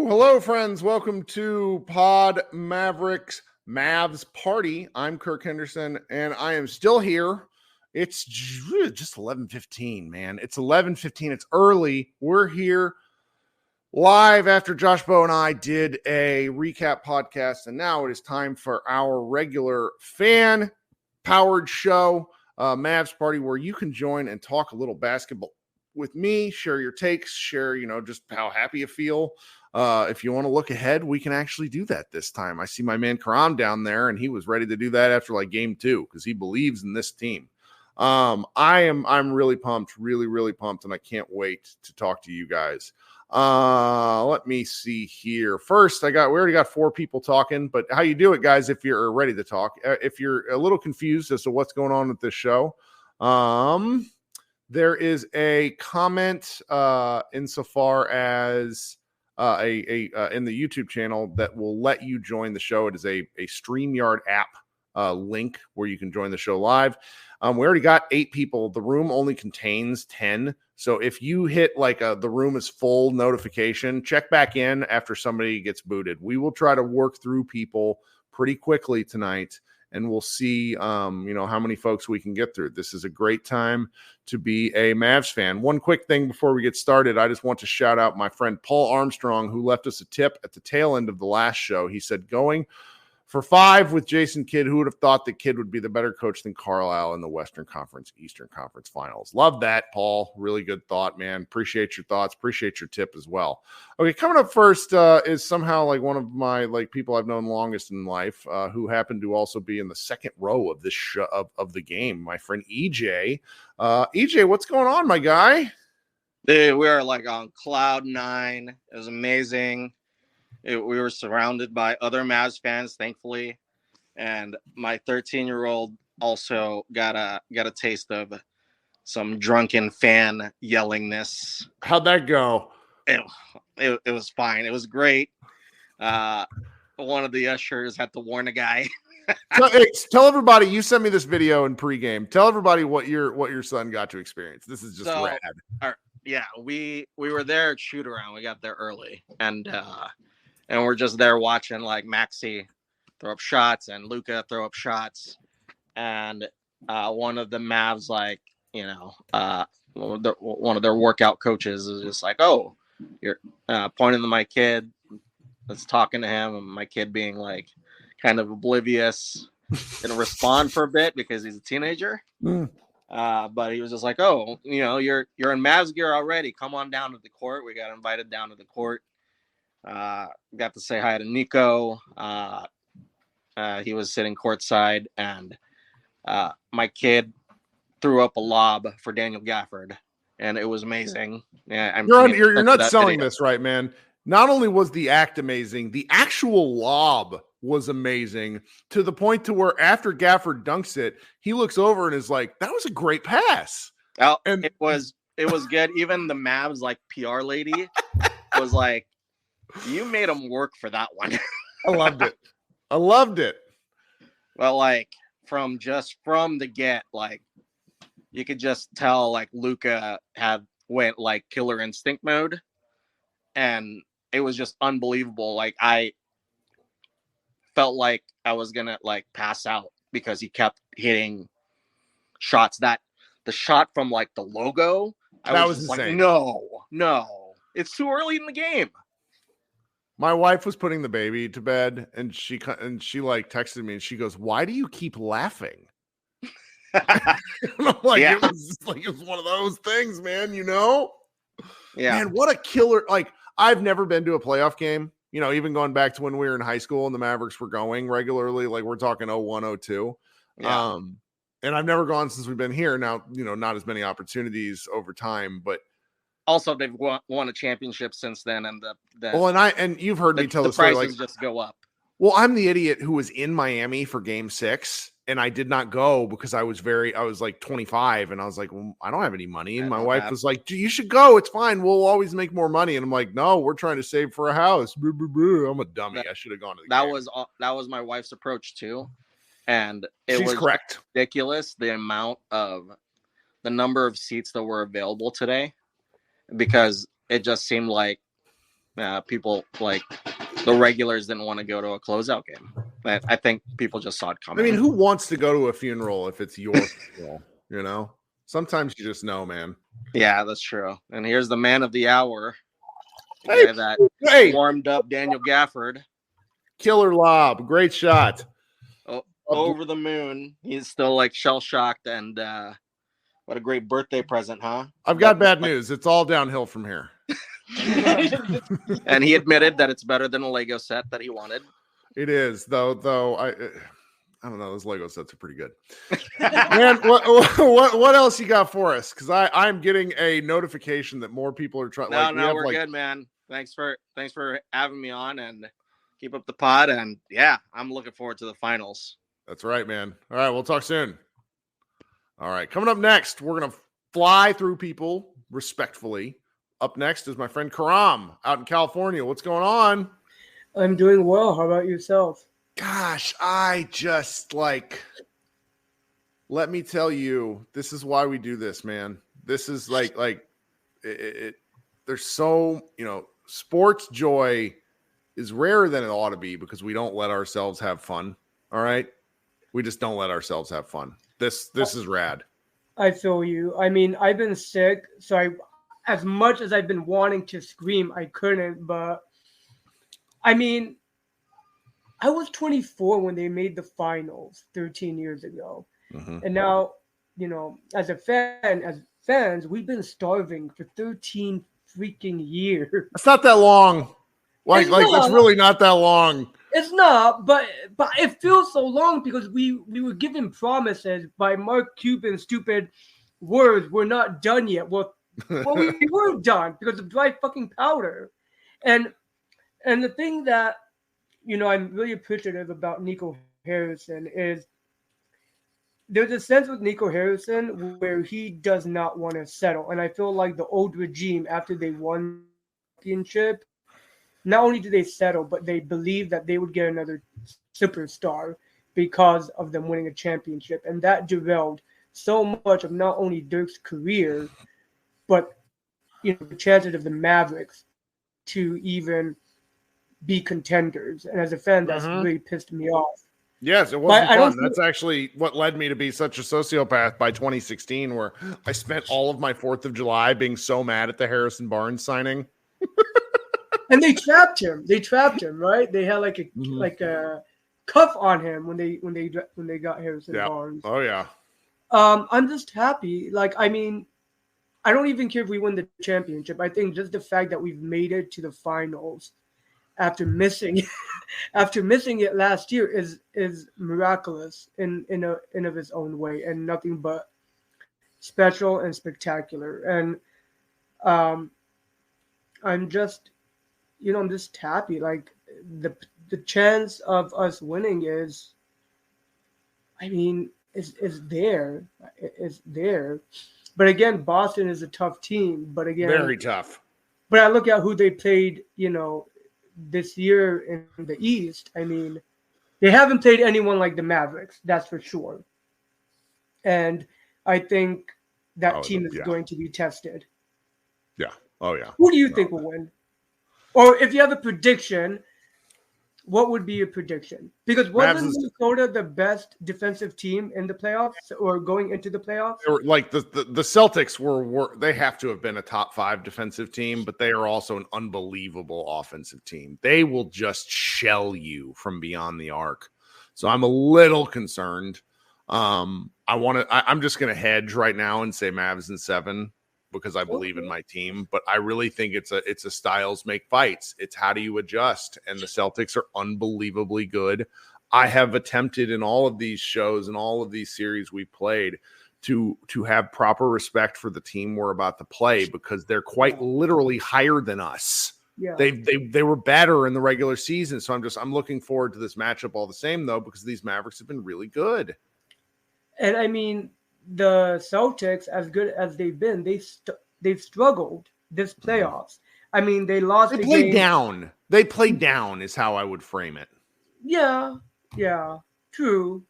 Hello, friends. Welcome to Pod Mavericks Mavs Party. I'm Kirk Henderson, and I am still here. It's just 11:15, man. It's 11:15. It's early. We're here live after Josh Bowe and I did a recap podcast, and now it is time for our regular fan-powered show, Mavs Party, where you can join and talk a little basketball with me, share your takes, share, just how happy you feel. If you want to look ahead, we can actually do that this time. I see my man Karam down there, and he was ready to do that after like game 2 because he believes in this team. I'm really pumped, really pumped, and I can't wait to talk to you guys. Let me see here. First, we already got 4 people talking, but how you do it, guys, if you're ready to talk. If you're a little confused as to what's going on with this show, there is a comment insofar as in the YouTube channel that will let you join the show. It is a StreamYard app link where you can join the show live. We already got 8 people. The room only contains 10. So if you hit like the room is full notification, check back in after somebody gets booted. We will try to work through people pretty quickly tonight, and we'll see, how many folks we can get through. This is a great time to be a Mavs fan. One quick thing before we get started, I just want to shout out my friend Paul Armstrong, who left us a tip at the tail end of the last show. He said, going for 5 with Jason Kidd, who would have thought that Kidd would be the better coach than Carlisle in the Western Conference, Eastern Conference Finals. Love that, Paul. Really good thought, man. Appreciate your thoughts. Appreciate your tip as well. Okay, coming up first is somehow like one of my people I've known longest in life, who happened to also be in the second row of this show of the game. My friend EJ. EJ, what's going on, my guy? Dude, we are like on cloud 9. It was amazing. We were surrounded by other Mavs fans, thankfully, and my 13-year-old also got a taste of some drunken fan yellingness. How'd that go? It was fine. It was great. One of the ushers had to warn a guy. Tell everybody, you sent me this video in pregame. Tell everybody what your son got to experience. This is just rad. Yeah, we were there at shoot around. We got there early, and we're just there watching like Maxey throw up shots and Luka throw up shots. And one of the Mavs, one of their workout coaches is just like, "Oh, you're pointing to my kid." That's talking to him, and my kid being like kind of oblivious, didn't respond for a bit because he's a teenager. But he was just like, "Oh, you're in Mavs gear already. Come on down to the court." We got invited down to the court. Got to say hi to Nico. He was sitting courtside, and my kid threw up a lob for Daniel Gafford, and it was amazing. Yeah, you're not selling this right, man. Not only was the act amazing, the actual lob was amazing, to the point to where after Gafford dunks it, he looks over and is like, "That was a great pass." Oh, and it was good. Even the Mavs PR lady was like, "You made him work for that one." I loved it. Well, from the get, you could just tell Luka went killer instinct mode, and it was just unbelievable. I felt like I was gonna pass out because he kept hitting shots. That the shot from the logo, that was insane. No, it's too early in the game. My wife was putting the baby to bed, and she texted me, and she goes, "Why do you keep laughing?" I'm like, yeah. It was one of those things, man. Yeah. Man, what a killer! I've never been to a playoff game. Even going back to when we were in high school and the Mavericks were going regularly, we're talking 01, 02. Yeah. And I've never gone since we've been here. Now, not as many opportunities over time, but. Also, they've won a championship since then, and you've heard me tell the story. Prices just go up. Well, I'm the idiot who was in Miami for Game 6, and I did not go because I was 25, and I was like, well, I don't have any money, and my wife was like, "You should go. It's fine. We'll always make more money." And I'm like, "No, we're trying to save for a house." I'm a dummy. I should have gone to the game. That was my wife's approach too, and she's correct. Ridiculous the number of seats that were available today. Because it just seemed like people like the regulars didn't want to go to a closeout game. But I think people just saw it coming. I mean, who wants to go to a funeral if it's your funeral? You know, sometimes you just know, man. Yeah, that's true. And here's the man of the hour, Hey, guy that hey, warmed up Daniel Gafford. killer lob, great shot. Over the moon. He's still like shell shocked, and what a great birthday present, huh? I've got bad news. It's all downhill from here. And he admitted that it's better than a Lego set that he wanted. It is, though. I don't know. Those Lego sets are pretty good. Man, what else you got for us? Because I'm getting a notification that more people are trying. No, we're good, man. Thanks for having me on, and keep up the pod. And yeah, I'm looking forward to the finals. That's right, man. All right, we'll talk soon. All right, coming up next, we're gonna fly through people respectfully. Up next is my friend Karam out in California. What's going on? I'm doing well. How about yourself? Gosh, I just let me tell you, this is why we do this, man. This is there's so, sports joy is rarer than it ought to be because we don't let ourselves have fun. All right. We just don't let ourselves have fun. This is rad. I feel you. I mean, I've been sick, so as much as I've been wanting to scream, I couldn't. But I mean, I was 24 when they made the finals 13 years ago. Mm-hmm. And now, as fans, we've been starving for 13 freaking years. It's not that long. It's really not that long. It's not, but it feels so long because we were given promises by Mark Cuban's stupid words. We're not done yet. Well, we were done because of dry fucking powder. And the thing that, I'm really appreciative about Nico Harrison is there's a sense with Nico Harrison where he does not want to settle. And I feel like the old regime, after they won the championship, not only did they settle, but they believed that they would get another superstar because of them winning a championship. And that derailed so much of not only Dirk's career, but the chances of the Mavericks to even be contenders. And as a fan, that's really pissed me off. Yes, it wasn't fun. That's actually what led me to be such a sociopath by 2016, where I spent all of my 4th of July being so mad at the Harrison Barnes signing. And they trapped him. Right? They had like a cuff on him when they got Harrison Barnes. Oh yeah. I'm just happy. I mean, I don't even care if we win the championship. I think just the fact that we've made it to the finals after missing it last year is miraculous in of its own way, and nothing but special and spectacular. And I'm just happy. The chance of us winning is there. It's there. But again, Boston is a tough team. But again, very tough. But I look at who they played, this year in the East. I mean, they haven't played anyone like the Mavericks, that's for sure. And I think that team is going to be tested. Yeah. Oh, yeah. Who do you think will win? Or if you have a prediction, what would be your prediction? Because wasn't Minnesota the best defensive team in the playoffs or going into the playoffs? They were, the Celtics were they have to have been a top 5 defensive team, but they are also an unbelievable offensive team. They will just shell you from beyond the arc. So I'm a little concerned. I'm just going to hedge right now and say Mavs in 7. Because I believe in my team, but I really think it's a styles make fights. It's how do you adjust? And the Celtics are unbelievably good. I have attempted in all of these shows and all of these series we played to have proper respect for the team we're about to play because they're quite literally higher than us. Yeah. They were better in the regular season. So I'm looking forward to this matchup all the same though, because these Mavericks have been really good. And I mean, the Celtics, as good as they've been, they've struggled this playoffs. I mean, they lost. They played down. They played down is how I would frame it. Yeah, true.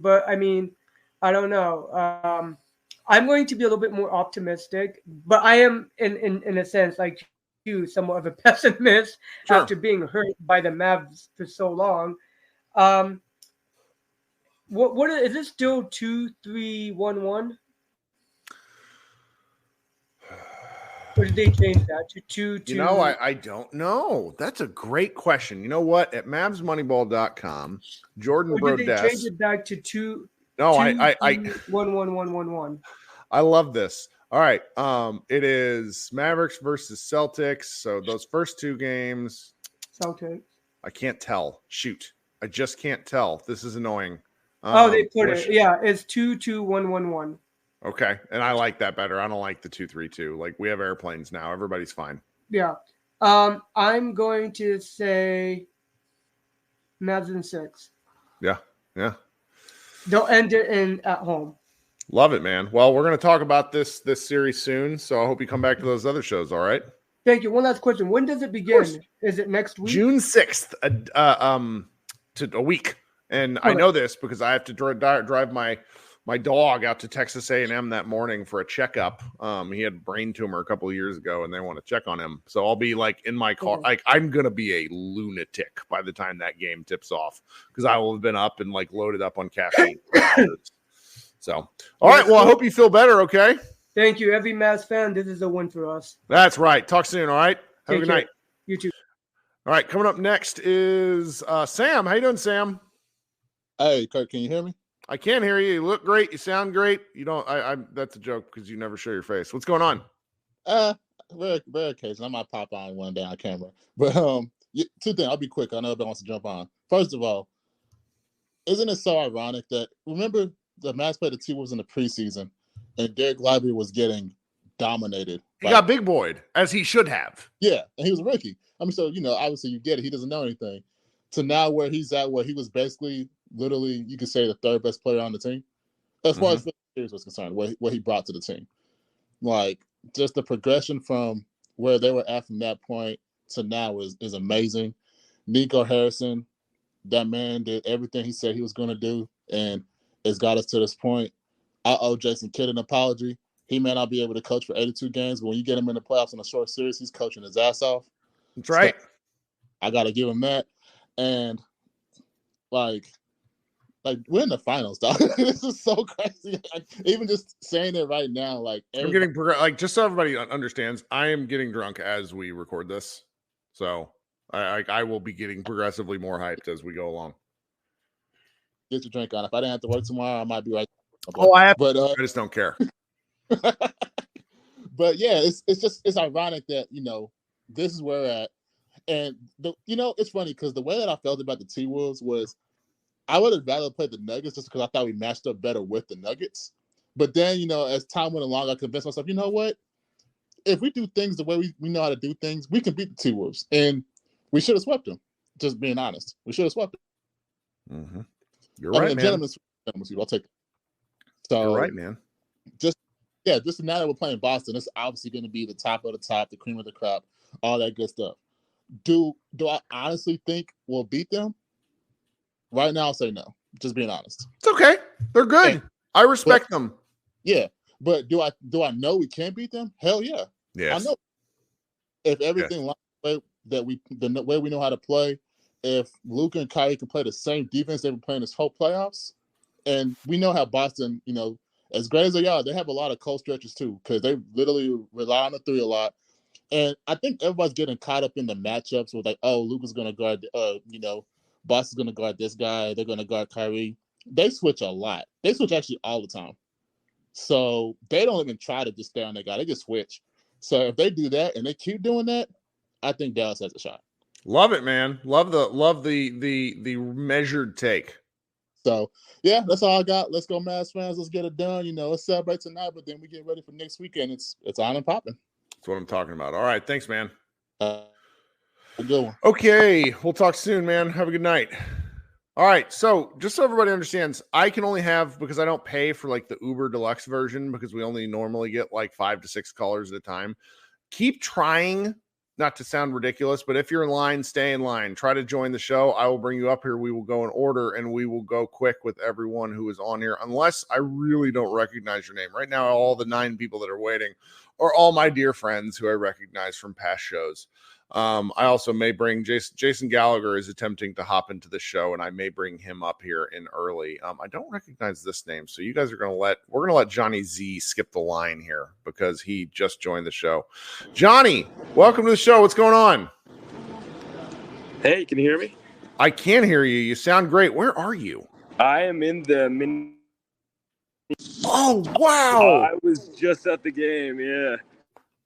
But I mean, I don't know. I'm going to be a little bit more optimistic, but I am in a sense like too somewhat of a pessimist after being hurt by the Mavs for so long. What is it still 2-3-1-1? Or did they change that to 2-2? You know, I don't know. That's a great question. You know what? At MavsMoneyball.com, Jordan Or did they change Brodess. it back to 2? No, 1-1-1-1-1-1. I love this. All right. It is Mavericks versus Celtics. So those first two games. Celtics. I can't tell. Shoot. I just can't tell. This is annoying. They put it. Yeah, it's 2-2-1-1-1. Okay. And I like that better. I don't like the 2-3-2. Like, we have airplanes now. Everybody's fine. Yeah. I'm going to say Mavs in 6. Yeah. Yeah. They'll end it at home. Love it, man. Well, we're going to talk about this series soon, so I hope you come back to those other shows, all right? Thank you. One last question. When does it begin? Is it next week? June 6th, to a week. And I know this because I have to drive my dog out to Texas A&M that morning for a checkup. He had brain tumor a couple of years ago, and they want to check on him. So I'll be like in my car. Like, I'm going to be a lunatic by the time that game tips off because I will have been up and like loaded up on caffeine. So, all right. Well, I hope you feel better. Okay. Thank you. Every Mavs fan, this is a win for us. That's right. Talk soon. All right. Have a good night. You too. All right. Coming up next is Sam. How you doing, Sam? Hey, Kirk, can you hear me? I can't hear you. You look great. You sound great. You don't. That's a joke because you never show your face. What's going on? Very occasional. I might pop on one day on camera. But two things. I'll be quick. I know everybody wants to jump on. First of all, isn't it so ironic that remember the Mavs played the T-Wolves in the preseason, and Derek Lively was getting dominated. He got big boyed as he should have. Yeah, and he was a rookie. I mean, so obviously you get it. He doesn't know anything. To now where he's at, where he was basically, literally, you could say the third best player on the team, as far as the series was concerned. What he brought to the team, like just the progression from where they were at from that point to now is amazing. Nico Harrison, that man did everything he said he was going to do, and it's got us to this point. I owe Jason Kidd an apology. He may not be able to coach for 82 games, but when you get him in the playoffs in a short series, he's coaching his ass off. That's right. So I got to give him that. And like we're in the finals, dog. This is so crazy. Even just saying it right now, like I'm getting just so everybody understands, I am getting drunk as we record this, so I will be getting progressively more hyped as we go along. Get your drink on. If I didn't have to work tomorrow, I might be right. I just don't care. But yeah, it's ironic that this is where we're at, and it's funny because the way that I felt about the T-Wolves was I would have rather played the Nuggets just because I thought we matched up better with the Nuggets. But then as time went along, I convinced myself, you know what? If we do things the way we know how to do things, we can beat the T-Wolves, and we should have swept them. Just being honest, we should have swept them. Mm-hmm. You're right, man. Gentlemen's I'll take it. So you're right, man. Just now that we're playing Boston, it's obviously going to be the top of the top, the cream of the crop, all that good stuff. Do I honestly think we'll beat them? Right now, I'll say no. Just being honest. It's okay. They're good. I respect them. Yeah, but do I know we can beat them? Hell yeah. Yes. I know. If everything the way we know how to play, if Luka and Kyrie can play the same defense they've been playing this whole playoffs, and we know how Boston, as great as they are, they have a lot of cold stretches too, because they literally rely on the three a lot. And I think everybody's getting caught up in the matchups with Luka's going to guard, Boston's going to guard this guy, they're going to guard Kyrie. They switch a lot. They switch actually all the time. So they don't even try to just stay on that guy. They just switch. So if they do that and they keep doing that, I think Dallas has a shot. Love it, man. Love the measured take. So yeah, that's all I got. Let's go, Mavs fans. Let's get it done. Let's celebrate tonight, but then we get ready for next weekend. It's on and popping. That's what I'm talking about. All right, thanks, man. A good one. Okay, we'll talk soon, man. Have a good night. All right, so just so everybody understands, I can only have, because I don't pay for like the Uber Deluxe version, because we only normally get like 5 to 6 callers at a time. Keep trying. Not to sound ridiculous, but if you're in line, stay in line. Try to join the show. I will bring you up here. We will go in order, and we will go quick with everyone who is on here, unless I really don't recognize your name. Right now, all the 9 people that are waiting or all my dear friends who I recognize from past shows. I also may bring Jason Gallagher is attempting to hop into the show, and I may bring him up here in early. I don't recognize this name, so you guys are we're going to let Johnny Z skip the line here because he just joined the show. Johnny, welcome to the show. What's going on? Hey, can you hear me? I can hear you. You sound great. Where are you? I am in the Oh, wow. I was just at the game, yeah.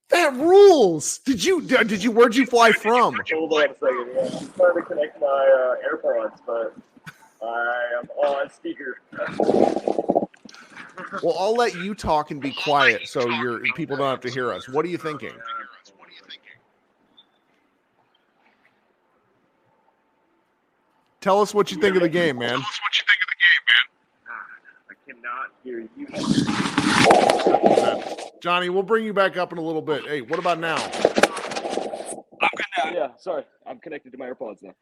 That rules. Where'd you fly from? Hold on a second. Yeah. I'm trying to connect my AirPods, but I am on speaker. Well, I'll let you talk and be quiet so people don't have to hear us. What are you thinking? Tell us what you think of the game, man. I cannot hear you. Johnny, we'll bring you back up in a little bit. Hey, what about now? I'm good now. Yeah, sorry. I'm connected to my AirPods now.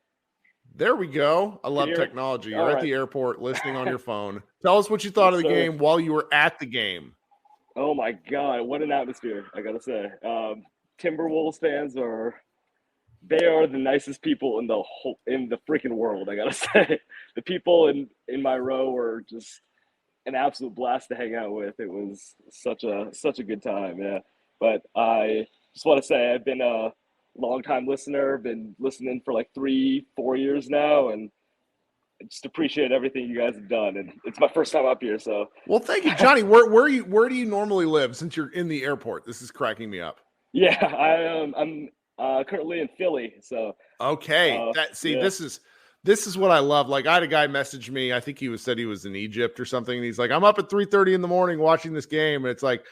There we go. I love technology. You're at the airport listening on your phone. Tell us what you thought of the game while you were at the game. Oh, my God. What an atmosphere, I got to say. Timberwolves fans are the nicest people in the freaking world, I got to say. The people in my row were just an absolute blast to hang out with. It was such a good time, yeah. But I just want to say I've been a long-time listener, been listening for like 3-4 years now, and I just appreciate everything you guys have done. And it's my first time up here, so. Well, thank you, Johnny. Where do you normally live since you're in the airport? This is cracking me up. Yeah, I'm currently in Philly, so. Okay, This is what I love. Like, I had a guy message me. I think said he was in Egypt or something. And he's like, I'm up at 3:30 in the morning watching this game. And it's like,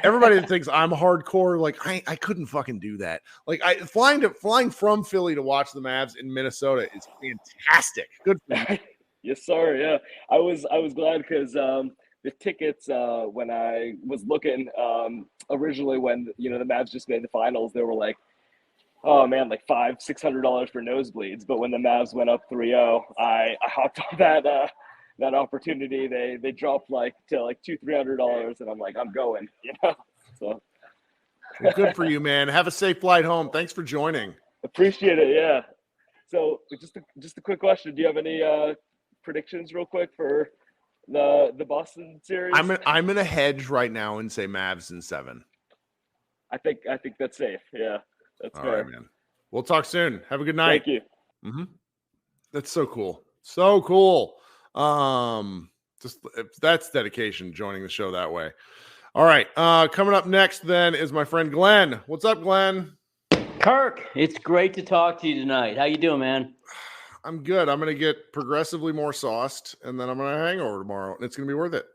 everybody that thinks I'm hardcore, like, I couldn't fucking do that. Like, flying from Philly to watch the Mavs in Minnesota is fantastic. Good for you. Yes, sir. Yeah, I was glad because the tickets when I was looking originally when the Mavs just made the finals, they were like, oh man, like $500-$600 for nosebleeds. But when the Mavs went up 3-0, I hopped on that opportunity. They dropped to $200-$300, and I'm like, I'm going, So well, good for you, man. Have a safe flight home. Thanks for joining. Appreciate it. Yeah. So just a quick question. Do you have any predictions real quick for the Boston series? I'm gonna hedge right now and say Mavs in 7. I think that's safe. Yeah. That's all fair. right, man. We'll talk soon. Have a good night. Thank you. Mm-hmm. That's so cool. So cool. Just that's dedication, joining the show that way. All right. Coming up next then is my friend Glenn. What's up, Glenn? Kirk, it's great to talk to you tonight. How you doing, man? I'm good. I'm going to get progressively more sauced, and then I'm going to hangover tomorrow, and it's going to be worth it.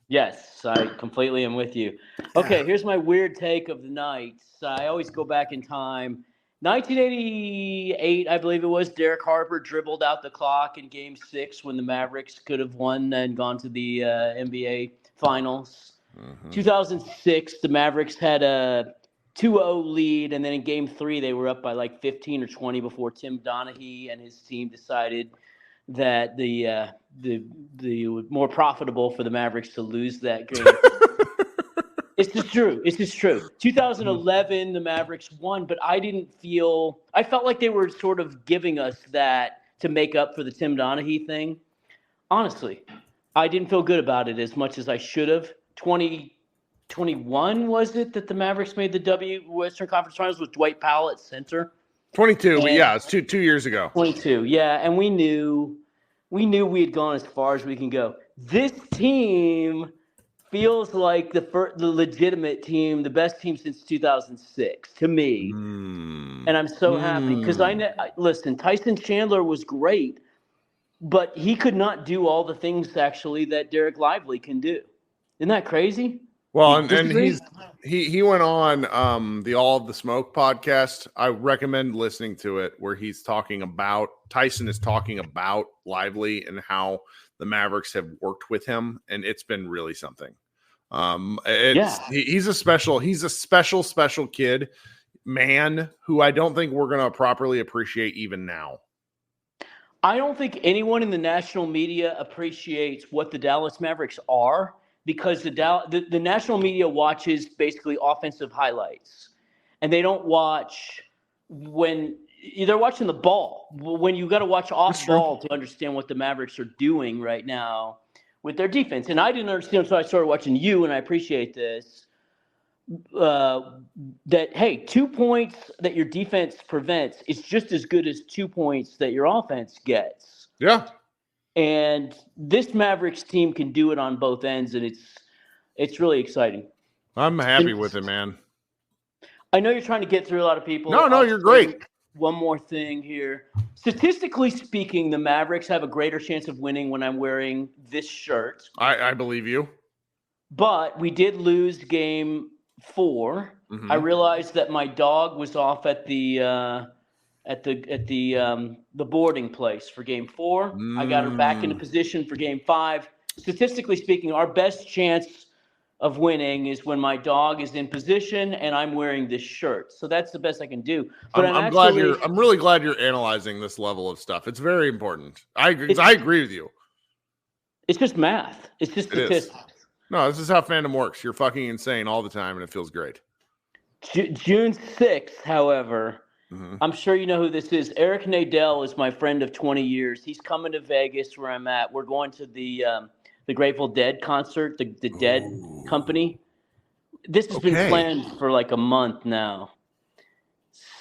Yes, I completely am with you. Okay, here's my weird take of the night. I always go back in time. 1988, I believe it was, Derek Harper dribbled out the clock in Game 6 when the Mavericks could have won and gone to the NBA Finals. Mm-hmm. 2006, the Mavericks had a 2-0 lead, and then in Game 3, they were up by like 15 or 20 before Tim Donaghy and his team decided that the more profitable for the Mavericks to lose that game. It's just true. 2011, the Mavericks won, but I felt like they were sort of giving us that to make up for the Tim Donaghy thing. Honestly, I didn't feel good about it as much as I should have. 2021 was it that the Mavericks made the Western Conference Finals with Dwight Powell at center? 22, but yeah, it's two years ago. 22, yeah, and we knew we had gone as far as we can go. This team feels like the legitimate team, the best team since 2006 to me. And I'm so happy because listen, Tyson Chandler was great, but he could not do all the things actually that Derek Lively can do. Isn't that crazy? Well, and he went on the All of the Smoke podcast. I recommend listening to it, where Tyson is talking about Lively and how the Mavericks have worked with him, and it's been really something. He's a special kid, man, who I don't think we're going to properly appreciate even now. I don't think anyone in the national media appreciates what the Dallas Mavericks are. because the national media watches basically offensive highlights, and they don't watch when they're watching the ball. When you got to watch off ball to understand what the Mavericks are doing right now with their defense. And I didn't understand, so I started watching you, and I appreciate this. That, hey, 2 points that your defense prevents is just as good as 2 points that your offense gets. Yeah. And this Mavericks team can do it on both ends, and it's really exciting. I'm happy with it, man. I know you're trying to get through a lot of people. No, you're great. One more thing here. Statistically speaking, the Mavericks have a greater chance of winning when I'm wearing this shirt. I believe you. But we did lose game 4. Mm-hmm. I realized that my dog was off at the boarding place for game 4. I got her back into position for game 5. Statistically speaking, our best chance of winning is when my dog is in position and I'm wearing this shirt. So that's the best I can do. But I'm really glad you're analyzing this level of stuff. It's very important. I agree with you. It's just math. It's just statistics. No, this is how fandom works. You're fucking insane all the time, and it feels great. June 6th, however, I'm sure you know who this is. Eric Nadel is my friend of 20 years. He's coming to Vegas where I'm at. We're going to the Grateful Dead concert, the Dead Company. This has been planned for like a month now.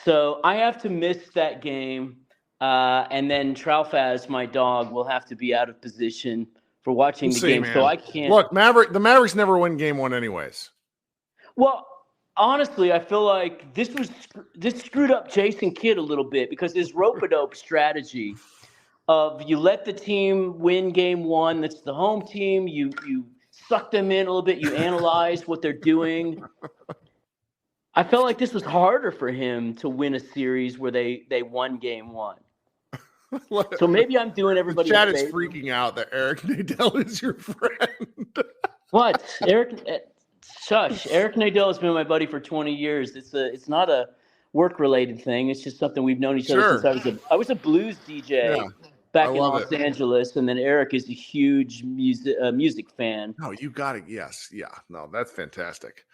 So I have to miss that game. And then Traufaz, my dog, will have to be out of position for watching the game. Man. So I can't. Look, the Mavericks never win game 1 anyways. Well, honestly, I feel like this screwed up Jason Kidd a little bit because his rope-a-dope strategy of you let the team win game 1, that's the home team, you suck them in a little bit, you analyze what they're doing. I felt like this was harder for him to win a series where they won game 1. So maybe I'm doing everybody. The chat is freaking out that Eric Nadel is your friend. What? Eric? Shush. Eric Nadel has been my buddy for 20 years. It's not a work-related thing. It's just something we've known each other since I was a blues DJ back in Los Angeles, and then Eric is a huge music fan. No, you got it. Yes. Yeah. No, that's fantastic.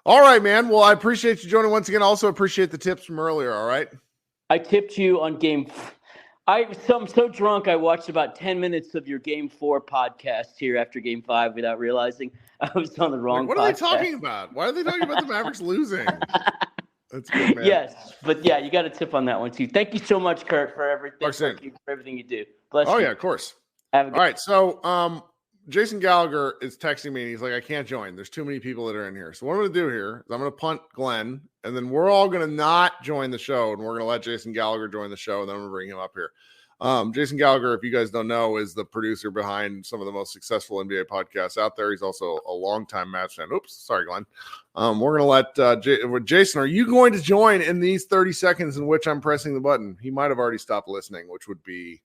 All right, man. Well, I appreciate you joining once again. Also appreciate the tips from earlier. All right. I tipped you on game. I'm so drunk. I watched about 10 minutes of your game 4 podcast here after game 5 without realizing I was on the wrong. What are they talking about? Why are they talking about the Mavericks losing? That's good, man. Yes, but yeah, you got a tip on that one too. Thank you so much, Kurt, for everything. Thank you for everything you do. Bless you. Yeah, of course. Have a good All right, so Jason Gallagher is texting me and he's like, I can't join. There's too many people that are in here. So what I'm going to do here is I'm going to punt Glenn, and then we're all going to not join the show, and we're going to let Jason Gallagher join the show, and then I'm going to bring him up here. Jason Gallagher, if you guys don't know, is the producer behind some of the most successful NBA podcasts out there. He's also a longtime Mavs fan. Oops, sorry, Glenn. We're going to let Jason, are you going to join in these 30 seconds in which I'm pressing the button? He might have already stopped listening, which would be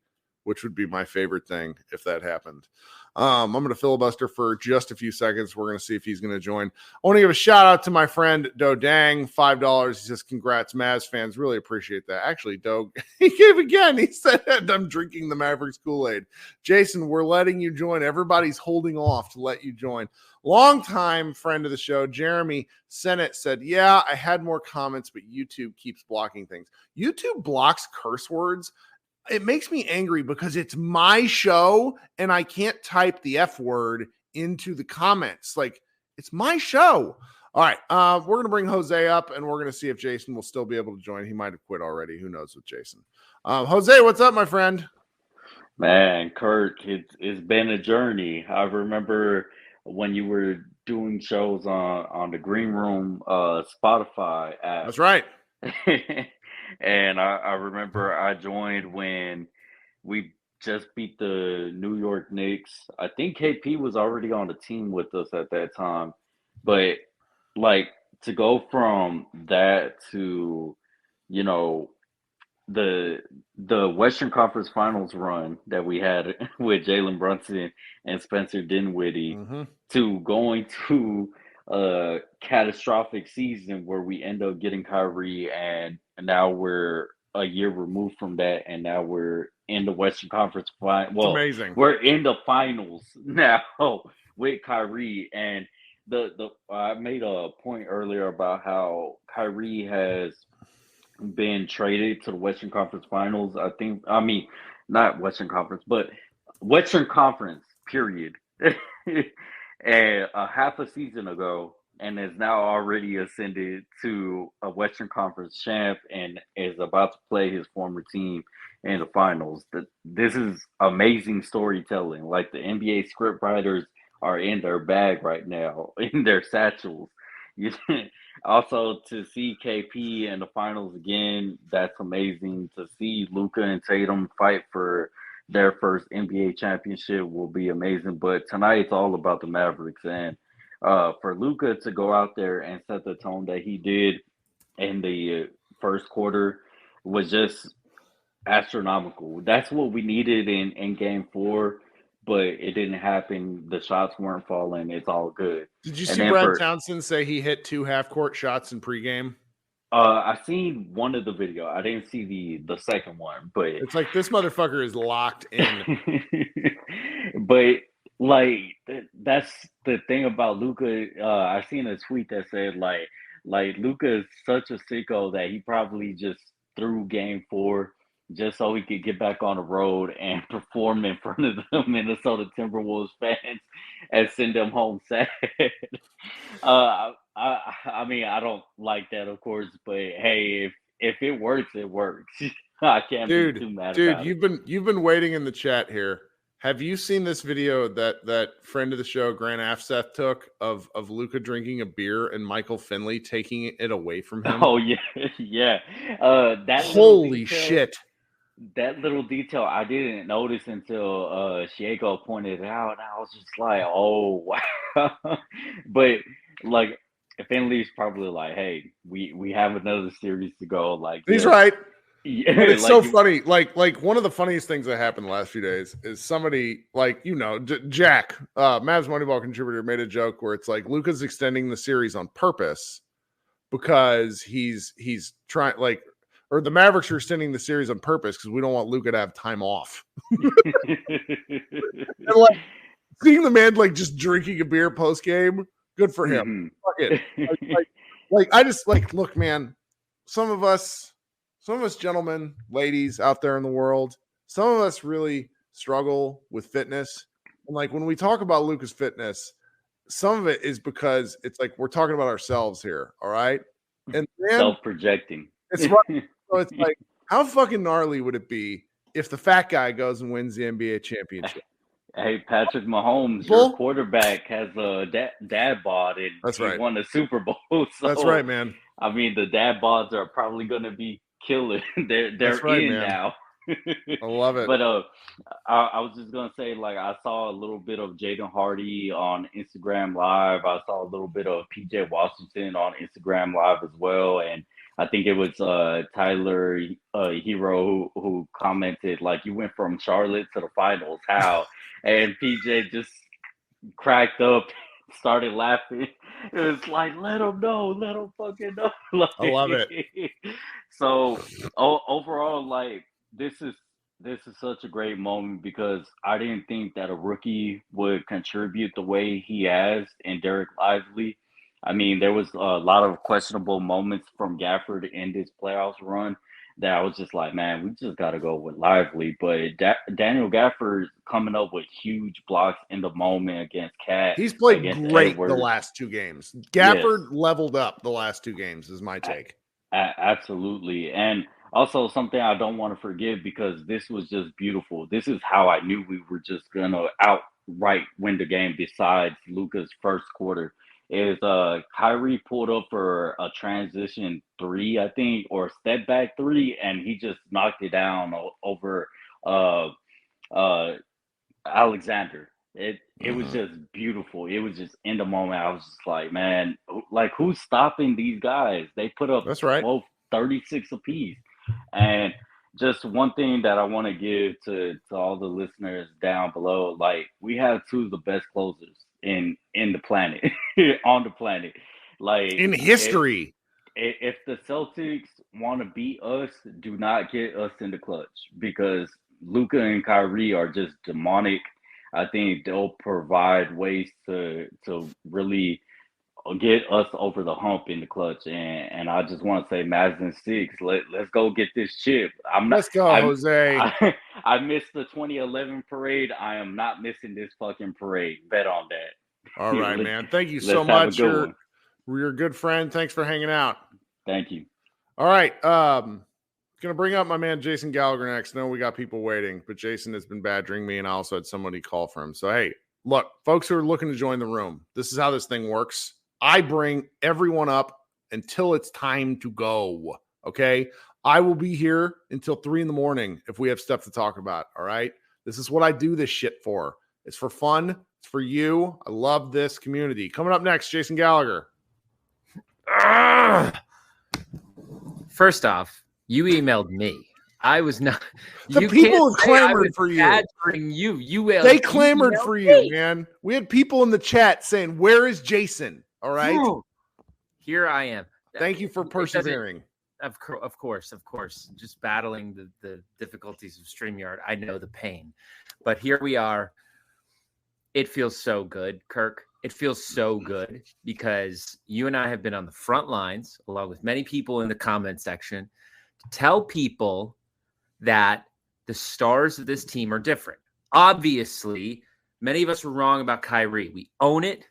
my favorite thing if that happened. I'm going to filibuster for just a few seconds. We're going to see if he's going to join. I want to give a shout out to my friend Do Dang, $5. He says, congrats, Mavs fans. Really appreciate that. Actually, Do, he gave again. He said, I'm drinking the Mavericks Kool-Aid. Jason, we're letting you join. Everybody's holding off to let you join. Longtime friend of the show, Jeremy Sennett, said, yeah, I had more comments, but YouTube keeps blocking things. YouTube blocks curse words. It makes me angry because it's my show and I can't type the F word into the comments. Like, it's my show. All right. We're going to bring Jose up and we're going to see if Jason will still be able to join. He might have quit already. Who knows with Jason? Jose, what's up, my friend? Man, Kirk, it's been a journey. I remember when you were doing shows on the Green Room Spotify app. That's right. And I remember I joined when we just beat the New York Knicks. I think KP was already on the team with us at that time. But, like, to go from that to, you know, the Western Conference Finals run that we had with Jalen Brunson and Spencer Dinwiddie to going to a catastrophic season where we end up getting Kyrie, and now we're a year removed from that, and now we're in the Western Conference final. It's Well, amazing. we're in the finals now with Kyrie, and the I made a point earlier about how Kyrie has been traded to the Western Conference Finals. I mean, not Western Conference, but Western Conference, period. And a half a season ago, and is now already ascended to a Western Conference champ and is about to play his former team in the finals. This is amazing storytelling. Like the NBA script writers are in their bag right now, in their satchels. Also, to see KP in the finals again, that's amazing. To see Luka and Tatum fight for their first NBA championship will be amazing. But tonight it's all about the Mavericks, and for Luka to go out there and set the tone that he did in the first quarter was just astronomical. That's what we needed in Game 4, but it didn't happen. The shots weren't falling. It's all good. Did you And see then Brad for Townsend say he hit 2 half-court shots in pregame? I seen one of the video. I didn't see the second one, but It's like this motherfucker is locked in. but like that's the thing about Luka. I seen a tweet that said like Luka is such a sicko that he probably just threw Game 4 just so he could get back on the road and perform in front of the Minnesota Timberwolves fans and send them home sad. I mean, I don't like that, of course, but hey, if it works, it works. I can't be too mad about it. You've been waiting in the chat here. Have you seen this video that friend of the show, Grant Afseth, took of Luka drinking a beer and Michael Finley taking it away from him? Oh yeah, yeah. That Holy shit! That little detail I didn't notice until Shieko pointed it out, and I was just like, "Oh wow!" But like, Finley's probably like, "Hey, we have another series to go." Like, he's yeah. right. Yeah, but it's so funny. Like one of the funniest things that happened the last few days is somebody like Jack, Mavs Moneyball contributor, made a joke where it's like Luka's extending the series on purpose because he's trying or the Mavericks are extending the series on purpose because we don't want Luka to have time off. And like seeing the man like just drinking a beer post game, good for him. Fuck it. Like I just look, man. Some of us gentlemen, ladies out there in the world, some of us really struggle with fitness. And like when we talk about Luka's fitness, some of it is because it's like we're talking about ourselves here. All right. And then self-projecting. It's right. So it's like, how fucking gnarly would it be if the fat guy goes and wins the NBA championship? Hey, Patrick Mahomes, your quarterback has a dad bod, and he won the Super Bowl. So, that's right, man. I mean, the dad bods are probably going to be killer. They're right, in man. now. I love it. But I was just gonna say, like, I saw a little bit of Jaden Hardy on Instagram Live. I saw a little bit of PJ Washington on Instagram Live as well, and I think it was Tyler Hero who commented like, "You went from Charlotte to the finals, how?" And PJ just cracked up, started laughing. It was like, let him fucking know. Like, I love it. So overall, like, this is such a great moment because I didn't think that a rookie would contribute the way he has in Derek Lively. I mean, there was a lot of questionable moments from Gafford in this playoffs run that I was just like, man, we just got to go with Lively. But Daniel Gafford coming up with huge blocks in the moment against Cat. He's played great Edwards. The last two games. Gafford leveled up the last two games is my take. Absolutely. And also something I don't want to forget because this was just beautiful. This is how I knew we were just going to outright win the game besides Luka's first quarter. Is Kyrie pulled up for a transition 3, I think, or a step back 3, and he just knocked it down over Alexander. It was just beautiful. It was just in the moment. I was just like, man, like, who's stopping these guys? They put up 36 apiece. And just one thing that I want to give to all the listeners down below, like, we have two of the best closers in the planet, on the planet, like in history. If the Celtics want to beat us, do not get us in the clutch because Luka and Kyrie are just demonic. I think they'll provide ways to really get us over the hump in the clutch. And I just want to say, Mavs in 6. Let's go get this chip. Let's go, Jose. I missed the 2011 parade. I am not missing this fucking parade. Bet on that. All right, man. Thank you so much. You're a good friend. Thanks for hanging out. Thank you. All right. Gonna bring up my man Jason Gallagher next. No, we got people waiting, but Jason has been badgering me, and I also had somebody call for him. So hey, look, folks who are looking to join the room, this is how this thing works. I bring everyone up until it's time to go. Okay. I will be here until 3 a.m. if we have stuff to talk about. All right. This is what I do this shit for. It's for fun. It's for you. I love this community. Coming up next, Jason Gallagher. First off, you emailed me. I was not. The people clamored for you. They clamored for you, man. We had people in the chat saying, "Where is Jason?" All right. Here I am. Thank you for persevering. Of course. Just battling the difficulties of StreamYard. I know the pain. But here we are. It feels so good, Kirk. It feels so good because you and I have been on the front lines, along with many people in the comment section, to tell people that the stars of this team are different. Obviously, many of us were wrong about Kyrie. We own it.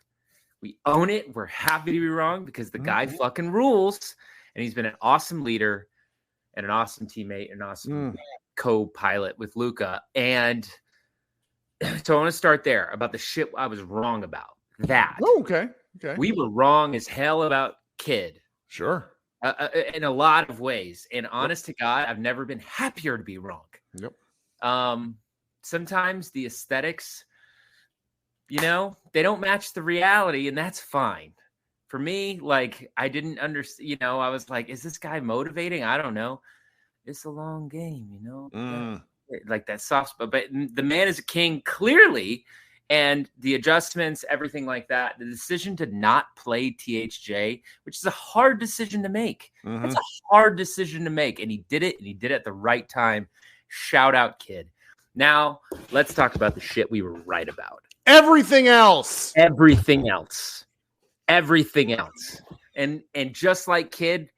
We're happy to be wrong because the guy fucking rules. And he's been an awesome leader and an awesome teammate, an awesome co-pilot with Luka. And so I want to start there about the shit I was wrong about. That. Oh, okay. We were wrong as hell about Kid. Sure. In a lot of ways. And honest to God, I've never been happier to be wrong. Yep. Sometimes the aesthetics, they don't match the reality, and that's fine. For me, I didn't understand, I was like, is this guy motivating? I don't know. It's a long game, like that soft spot. But the man is a king, clearly. And the adjustments, everything like that, the decision to not play THJ, which is a hard decision to make. It's a hard decision to make. And he did it, and he did it at the right time. Shout out, Kid. Now, let's talk about the shit we were right about. Everything else. And just like Kid,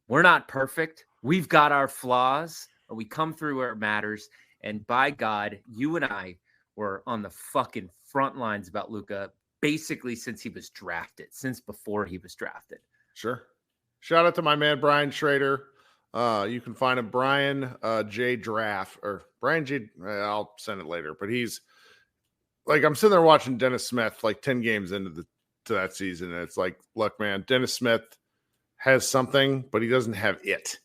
we're not perfect. We've got our flaws, but we come through where it matters. And by God, you and I were on the fucking front lines about Luka basically since before he was drafted. Sure. Shout out to my man, Brian Schrader. You can find him, Brian J. Draft, or Brian J. I'll send it later, but he's like, I'm sitting there watching Dennis Smith, 10 games into that season. And it's like, look, man, Dennis Smith has something, but he doesn't have it.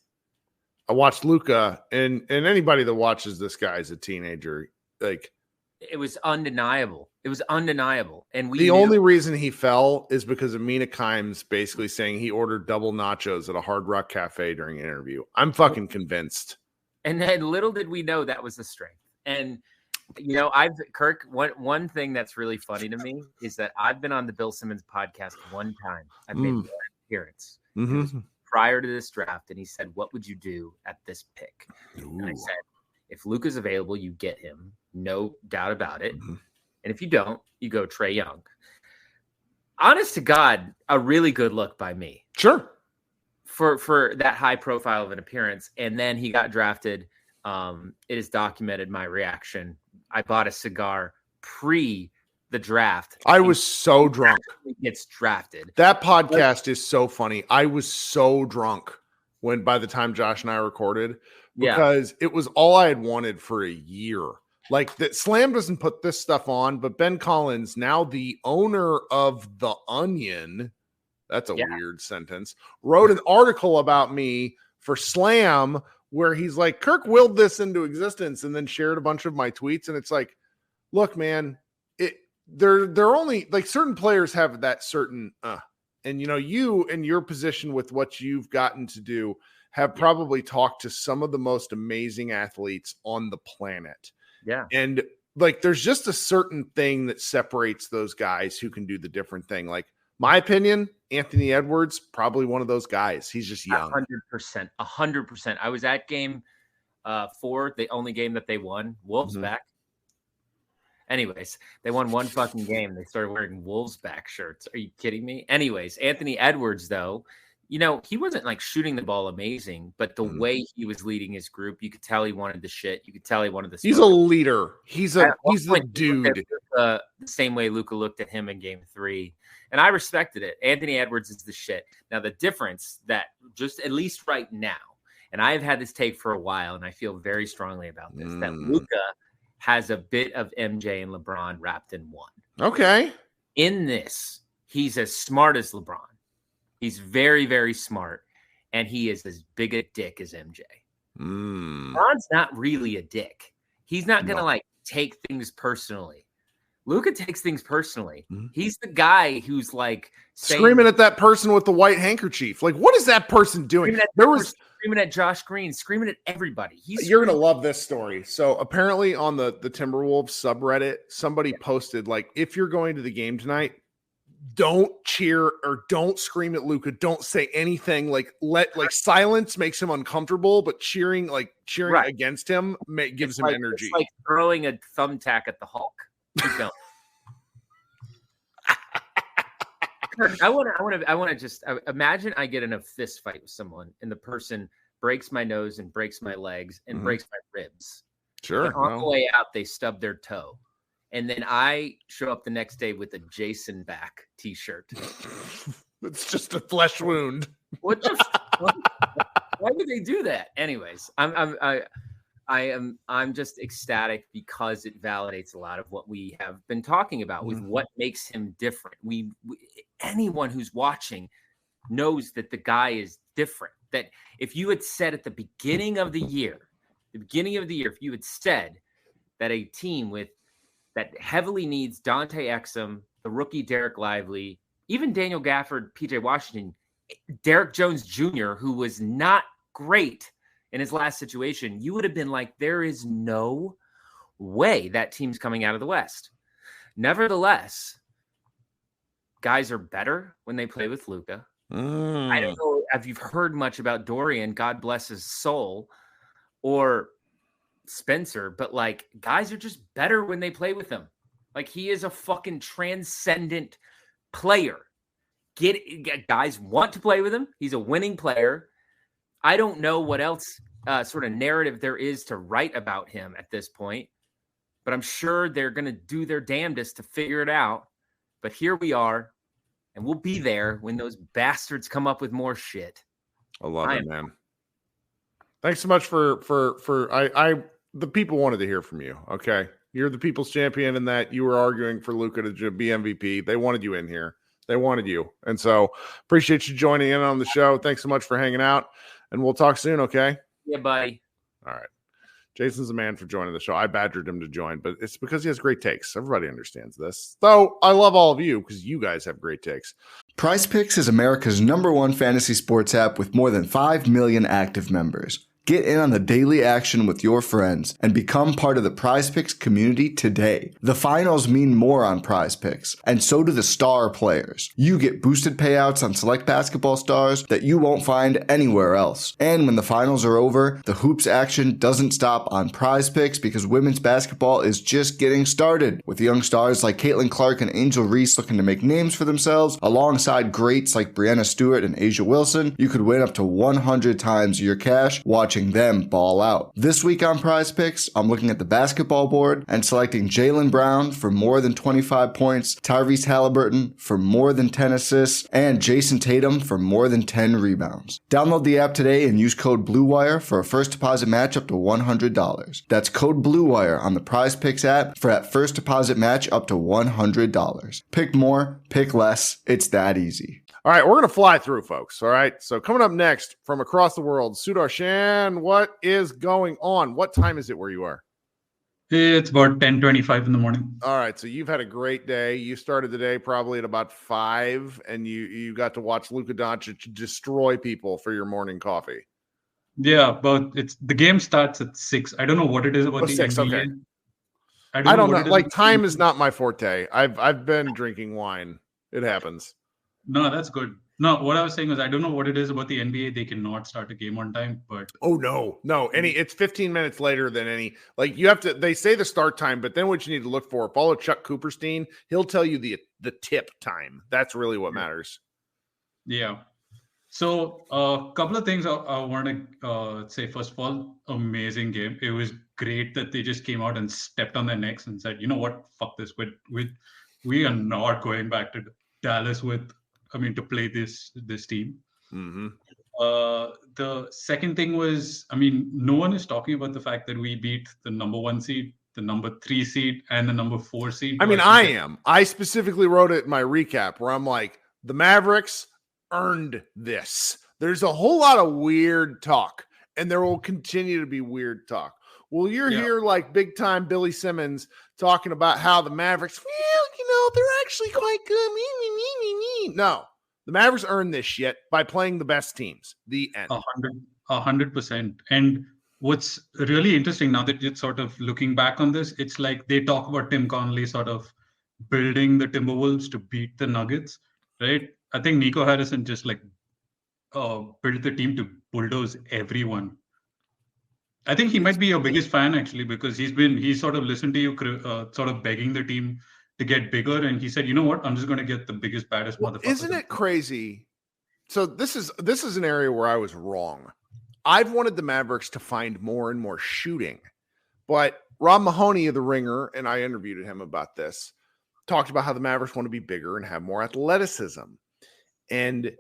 I watched Luka, and anybody that watches this guy as a teenager, it was undeniable. And the only reason he fell is because of Mina Kimes basically saying he ordered double nachos at a Hard Rock Cafe during an interview. I'm fucking convinced. And then little did we know that was the strength. And, Kirk, one thing that's really funny to me is that I've been on the Bill Simmons podcast one time. I've made one appearance. It was prior to this draft, and he said, what would you do at this pick? And I said, if Luka's available, you get him. No doubt about it. And if you don't, you go Trae Young. Honest to God, a really good look by me. Sure. For that high profile of an appearance. And then he got drafted. It is documented my reaction. I bought a cigar pre the draft. I was so drunk. He gets drafted. That podcast is so funny. I was so drunk by the time Josh and I recorded, because it was all I had wanted for a year. That Slam doesn't put this stuff on, but Ben Collins, now the owner of The Onion, that's a weird sentence, wrote an article about me for Slam where he's like, Kirk willed this into existence, and then shared a bunch of my tweets. And it's like, look, man, they're only certain players have that certain, and you in your position with what you've gotten to do have probably talked to some of the most amazing athletes on the planet. Yeah. And there's just a certain thing that separates those guys who can do the different thing. My opinion, Anthony Edwards, probably one of those guys. He's just young. 100%. I was at game 4, the only game that they won. Wolves back. Anyways, they won one fucking game. They started wearing Wolves back shirts. Are you kidding me? Anyways, Anthony Edwards, though, he wasn't like shooting the ball amazing, but the way he was leading his group, you could tell he wanted the shit. You could tell he wanted the smoke. He's a leader. He's the dude. The same way Luka looked at him in game 3. And I respected it. Anthony Edwards is the shit. Now, the difference that just at least right now, and I've had this take for a while, and I feel very strongly about this, that Luka has a bit of MJ and LeBron wrapped in one. Okay. In this, he's as smart as LeBron. He's very, very smart, and he is as big a dick as MJ. LeBron's not really a dick. He's not going to take things personally. Luka takes things personally. He's the guy who's like screaming at that person with the white handkerchief. Like, what is that person doing? Screaming at Josh Green, screaming at everybody. You're going to love this story. So apparently on the Timberwolves subreddit, somebody posted, like, if you're going to the game tonight, don't cheer or don't scream at Luka. Don't say anything. Silence makes him uncomfortable, but cheering against him gives him energy. It's like throwing a thumbtack at the Hulk. Keep going. I want to just imagine I get in a fist fight with someone and the person breaks my nose and breaks my legs and breaks my ribs. Sure. And on the way out, they stub their toe. And then I show up the next day with a Jason back t-shirt. It's just a flesh wound. Why would they do that? Anyways, I'm just ecstatic because it validates a lot of what we have been talking about with what makes him different. Anyone who's watching knows that the guy is different. That if you had said at the beginning of the year, if you had said that a team that heavily needs Dante Exum, the rookie Derek Lively, even Daniel Gafford, PJ Washington, Derek Jones Jr., who was not great in his last situation, you would have been like, there is no way that team's coming out of the West. Nevertheless, guys are better when they play with Luka. I don't know if you've heard much about Dorian, God bless his soul, or Spencer, but guys are just better when they play with him. He is a fucking transcendent player. Guys want to play with him. He's a winning player. I don't know what else sort of narrative there is to write about him at this point, but I'm sure they're going to do their damnedest to figure it out. But here we are, and we'll be there when those bastards come up with more shit. I love it, man. Thanks so much for the people wanted to hear from you. Okay. You're the people's champion in that you were arguing for Luka to be MVP. They wanted you in here. They wanted you. And so appreciate you joining in on the show. Thanks so much for hanging out, and we'll talk soon. Okay. Yeah, buddy. All right. Jason's the man for joining the show. I badgered him to join, but it's because he has great takes. Everybody understands this. Though I love all of you because you guys have great takes. PrizePicks is America's #1 fantasy sports app with more than 5 million active members. Get in on the daily action with your friends and become part of the PrizePicks community today. The finals mean more on PrizePicks, and so do the star players. You get boosted payouts on select basketball stars that you won't find anywhere else. And when the finals are over, the hoops action doesn't stop on PrizePicks because women's basketball is just getting started. With young stars like Caitlin Clark and Angel Reese looking to make names for themselves, alongside greats like Brianna Stewart and Asia Wilson, you could win up to 100 times your cash watching them ball out. This week on PrizePicks, I'm looking at the basketball board and selecting Jaylen Brown for more than 25 points, Tyrese Halliburton for more than 10 assists, and Jason Tatum for more than 10 rebounds. Download the app today and use code BLUEWIRE for a first deposit match up to $100. That's code BLUEWIRE on the PrizePicks app for that first deposit match up to $100. Pick more, pick less. It's that easy. All right, we're going to fly through, folks. All right, so coming up next from across the world, Sudarshan, what is going on? What time is it where you are? It's about 10:25 in the morning. All right, so you've had a great day. You started the day probably at about 5, and you got to watch Luka Doncic destroy people for your morning coffee. Yeah, but the game starts at 6. I don't know what it is about the 6, NBA. okay. I don't know. Time is not my forte. I've been drinking wine. It happens. No, that's good. No, what I was saying was I don't know what it is about the NBA. They cannot start a game on time, but Oh no. It's 15 minutes later than any. Like you have to. They say the start time, but then what you need to look for. Follow Chuck Cooperstein. He'll tell you the tip time. That's really what matters. yeah. So a couple of things I want to say. First of all, amazing game. It was great that they just came out and stepped on their necks and said, you know what, fuck this. We are not going back to Dallas to play this team. Mm-hmm. The second thing was, no one is talking about the fact that we beat the number 1 seed, the number 3 seed, and the number 4 seed. I am. I specifically wrote it in my recap where I'm like, the Mavericks earned this. There's a whole lot of weird talk, and there will continue to be weird talk. Well, you're here like big time Billy Simmons talking about how the Mavericks, they're actually quite good. No, the Mavericks earned this shit by playing the best teams. The end. 100%. And what's really interesting now that it's sort of looking back on this, it's like they talk about Tim Connelly sort of building the Timberwolves to beat the Nuggets, right? I think Nico Harrison just built the team to bulldoze everyone. I think he might be your biggest fan actually, because he's sort of listened to you sort of begging the team to get bigger, and he said, you know what, I'm just going to get the biggest, baddest motherfucker. Isn't it crazy? So this is an area where I was wrong. I've wanted the Mavericks to find more and more shooting, but Rob Mahoney of The Ringer, and I interviewed him about this, talked about how the Mavericks want to be bigger and have more athleticism. And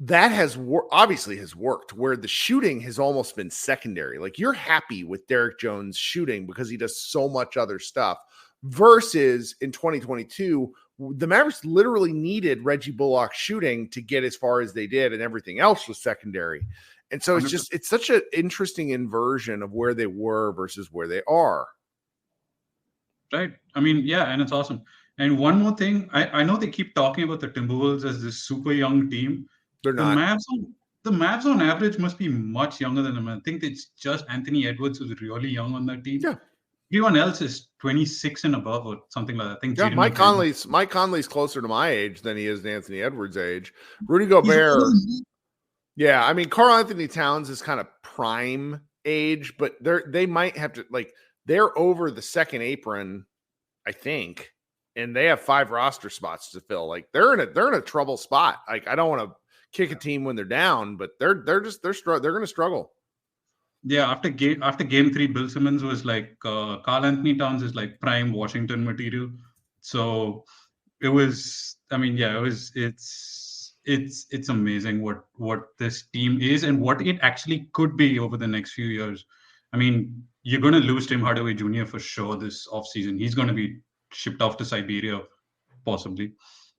that obviously has worked, where the shooting has almost been secondary. Like you're happy with Derek Jones shooting because he does so much other stuff, versus in 2022, the Mavericks literally needed Reggie Bullock shooting to get as far as they did, and everything else was secondary. And so it's such an interesting inversion of where they were versus where they are. Right. And it's awesome. And one more thing, I know they keep talking about the Timberwolves as this super young team. They're not. The Mavs on average must be much younger than them. I think it's just Anthony Edwards who's really young on that team. Yeah. Everyone else is 26 and above or something like that. I think Mike Conley's closer to my age than he is to Anthony Edwards' age. Rudy Gobert. Yeah, Karl Anthony Towns is kind of prime age, but they might have to they're over the second apron, I think, and they have 5 roster spots to fill. Like they're in a trouble spot. Like I don't want to kick a team when they're down, but they're going to struggle. Yeah, after game 3, Bill Simmons was like Karl Anthony Towns is like prime Washington material. So it was. It's amazing what this team is and what it actually could be over the next few years. You're going to lose Tim Hardaway Jr. for sure this offseason. He's going to be shipped off to Siberia, possibly.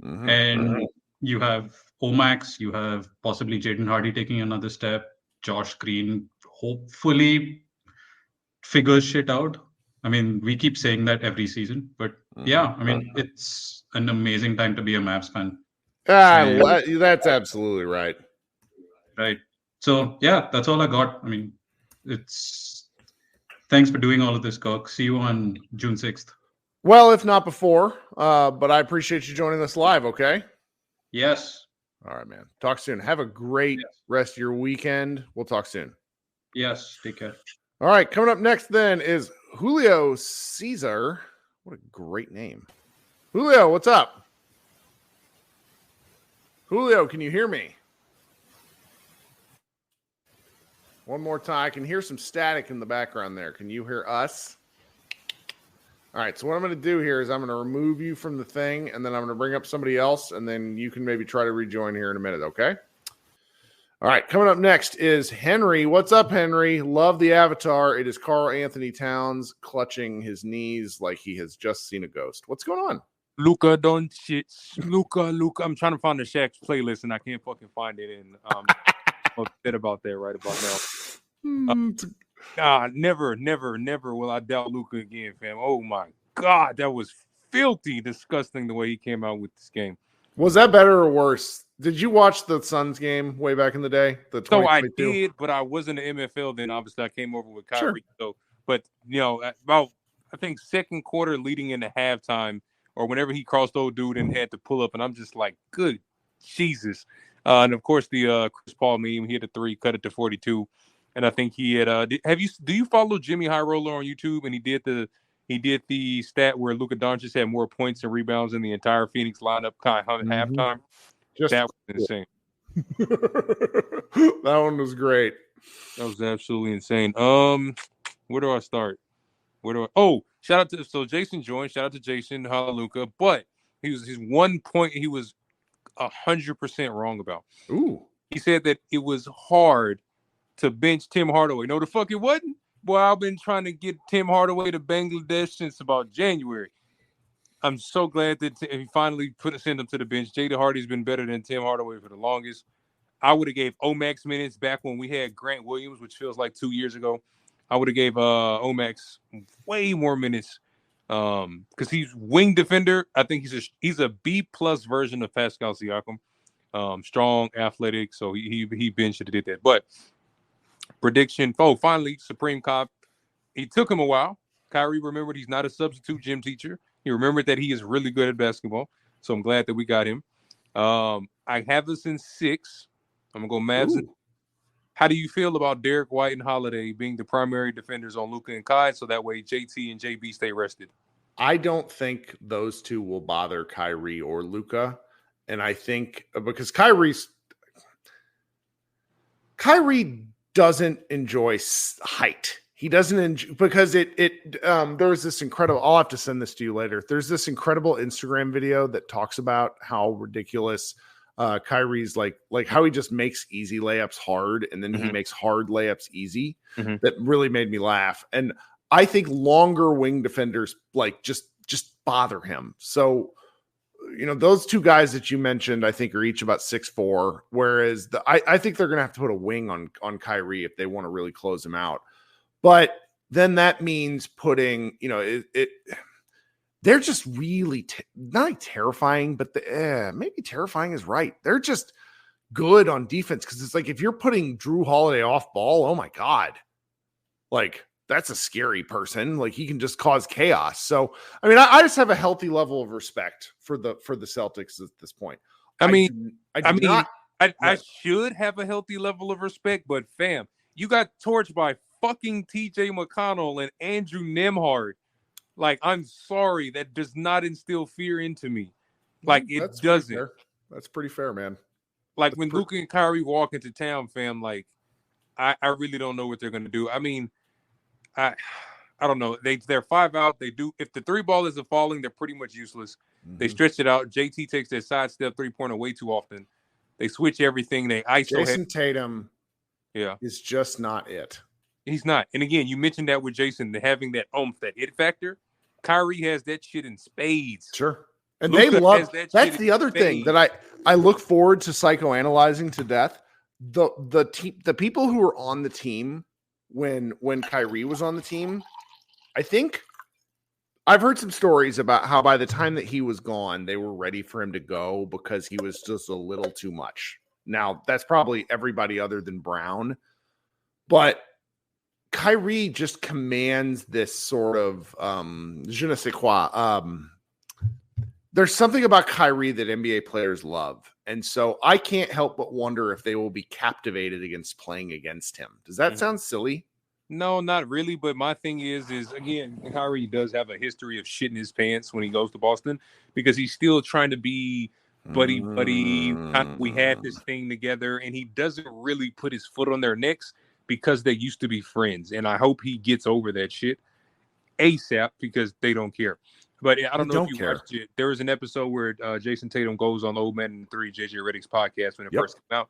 Mm-hmm. And you have Omax, you have possibly Jaden Hardy taking another step. Josh Green hopefully figures shit out. We keep saying that every season, but it's an amazing time to be a Mavs fan. That's absolutely right. Right. So that's all I got. Thanks for doing all of this, Kirk. See you on June 6th. Well, if not before, but I appreciate you joining us live. Okay. Yes. All right, man. Talk soon. Have a great rest of your weekend. We'll talk soon. Yes. Take care. All right. Coming up next then is Julio Caesar. What a great name. Julio, what's up? Julio, can you hear me? One more time. I can hear some static in the background there. Can you hear us? All right. So what I'm going to do here is I'm going to remove you from the thing, and then I'm going to bring up somebody else, and then you can maybe try to rejoin here in a minute. Okay. All right. Coming up next is Henry. What's up, Henry? Love the avatar. It is Karl Anthony Towns clutching his knees like he has just seen a ghost. What's going on? Luka Doncic. Luka. I'm trying to find the Shaq's playlist, and I can't fucking find it. And I'm upset about that right about now. Never will I doubt Luka again, fam. Oh, my God. That was filthy, disgusting the way he came out with this game. Was that better or worse? Did you watch the Suns game way back in the day? So I did, but I wasn't an MFL then. Obviously, I came over with Kyrie. Sure. So, but, about, I think, second quarter leading into halftime, or whenever he crossed old dude and had to pull up, and I'm just like, good Jesus. And of course, the Chris Paul meme. He had a 3, cut it to 42, and I think he had. Do you follow Jimmy High Roller on YouTube? And he did the stat where Luka Doncic had more points and rebounds in the entire Phoenix lineup halftime. That was insane. That one was great. That was absolutely insane. Where do I start? Shout out to Jason joined. Shout out to Jason Halaluka, but his 1 point he was 100% wrong about. Ooh, he said that it was hard to bench Tim Hardaway. No, the fuck it wasn't. Boy, I've been trying to get Tim Hardaway to Bangladesh since about January. I'm so glad that he finally sent him to the bench. Jada Hardy's been better than Tim Hardaway for the longest. I would have gave Omax minutes back when we had Grant Williams, which feels like 2 years ago. I would have gave Omax way more minutes because he's wing defender. I think he's a B+ version of Pascal Siakam. Strong, athletic, so he been should have did that. But prediction, finally, Supreme Cop. He took him a while. Kyrie remembered he's not a substitute gym teacher. He remembered that he is really good at basketball. So I'm glad that we got him. I have this in 6. I'm going to go Mavs. How do you feel about Derek White and Holiday being the primary defenders on Luka and Kai so that way JT and JB stay rested? I don't think those two will bother Kyrie or Luka. And I think because Kyrie doesn't enjoy height. He doesn't enjoy because there was this incredible, I'll have to send this to you later. There's this incredible Instagram video that talks about how ridiculous Kyrie's like how he just makes easy layups hard and then he makes hard layups easy. That really made me laugh. And I think longer wing defenders like just bother him. So, those two guys that you mentioned, I think are each about 6'4", whereas I think they're going to have to put a wing on Kyrie if they want to really close him out. But then that means putting, they're just really not terrifying, but maybe terrifying is right. They're just good on defense because it's like if you're putting Drew Holiday off ball, oh my God, like that's a scary person. Like he can just cause chaos. So I mean, I just have a healthy level of respect for the Celtics at this point. I should have a healthy level of respect, but fam, you got torched by fucking TJ McConnell and Andrew Nembhard. Like, I'm sorry, that does not instill fear into me. Like, it doesn't. That's pretty fair, man. Like, when Luka and Kyrie walk into town, fam, like, I really don't know what they're going to do. I mean, I don't know. They're 5 out. They do. If the 3 ball isn't falling, they're pretty much useless. They stretch it out. JT takes their sidestep 3-pointer way too often. They switch everything. They ISO. Jason Tatum is just not it. He's not. And again, you mentioned that with Jason, having that that it factor. Kyrie has that shit in spades. Sure. And Luka they love that's the other thing that I look forward to psychoanalyzing to death. The people who were on the team when Kyrie was on the team, I think I've heard some stories about how by the time that he was gone, they were ready for him to go because he was just a little too much. Now, that's probably everybody other than Brown, but Kyrie just commands this sort of je ne sais quoi. There's something about Kyrie that NBA players love. And so I can't help but wonder if they will be captivated against playing against him. Does that sound silly? No, not really. But my thing is again, Kyrie does have a history of shitting his pants when he goes to Boston because he's still trying to be buddy. We had this thing together, and he doesn't really put his foot on their necks because they used to be friends. And I hope he gets over that shit ASAP because they don't care. But I don't know if you watched it. There was an episode where Jason Tatum goes on Old Man and 3, JJ Redick's podcast when it first came out.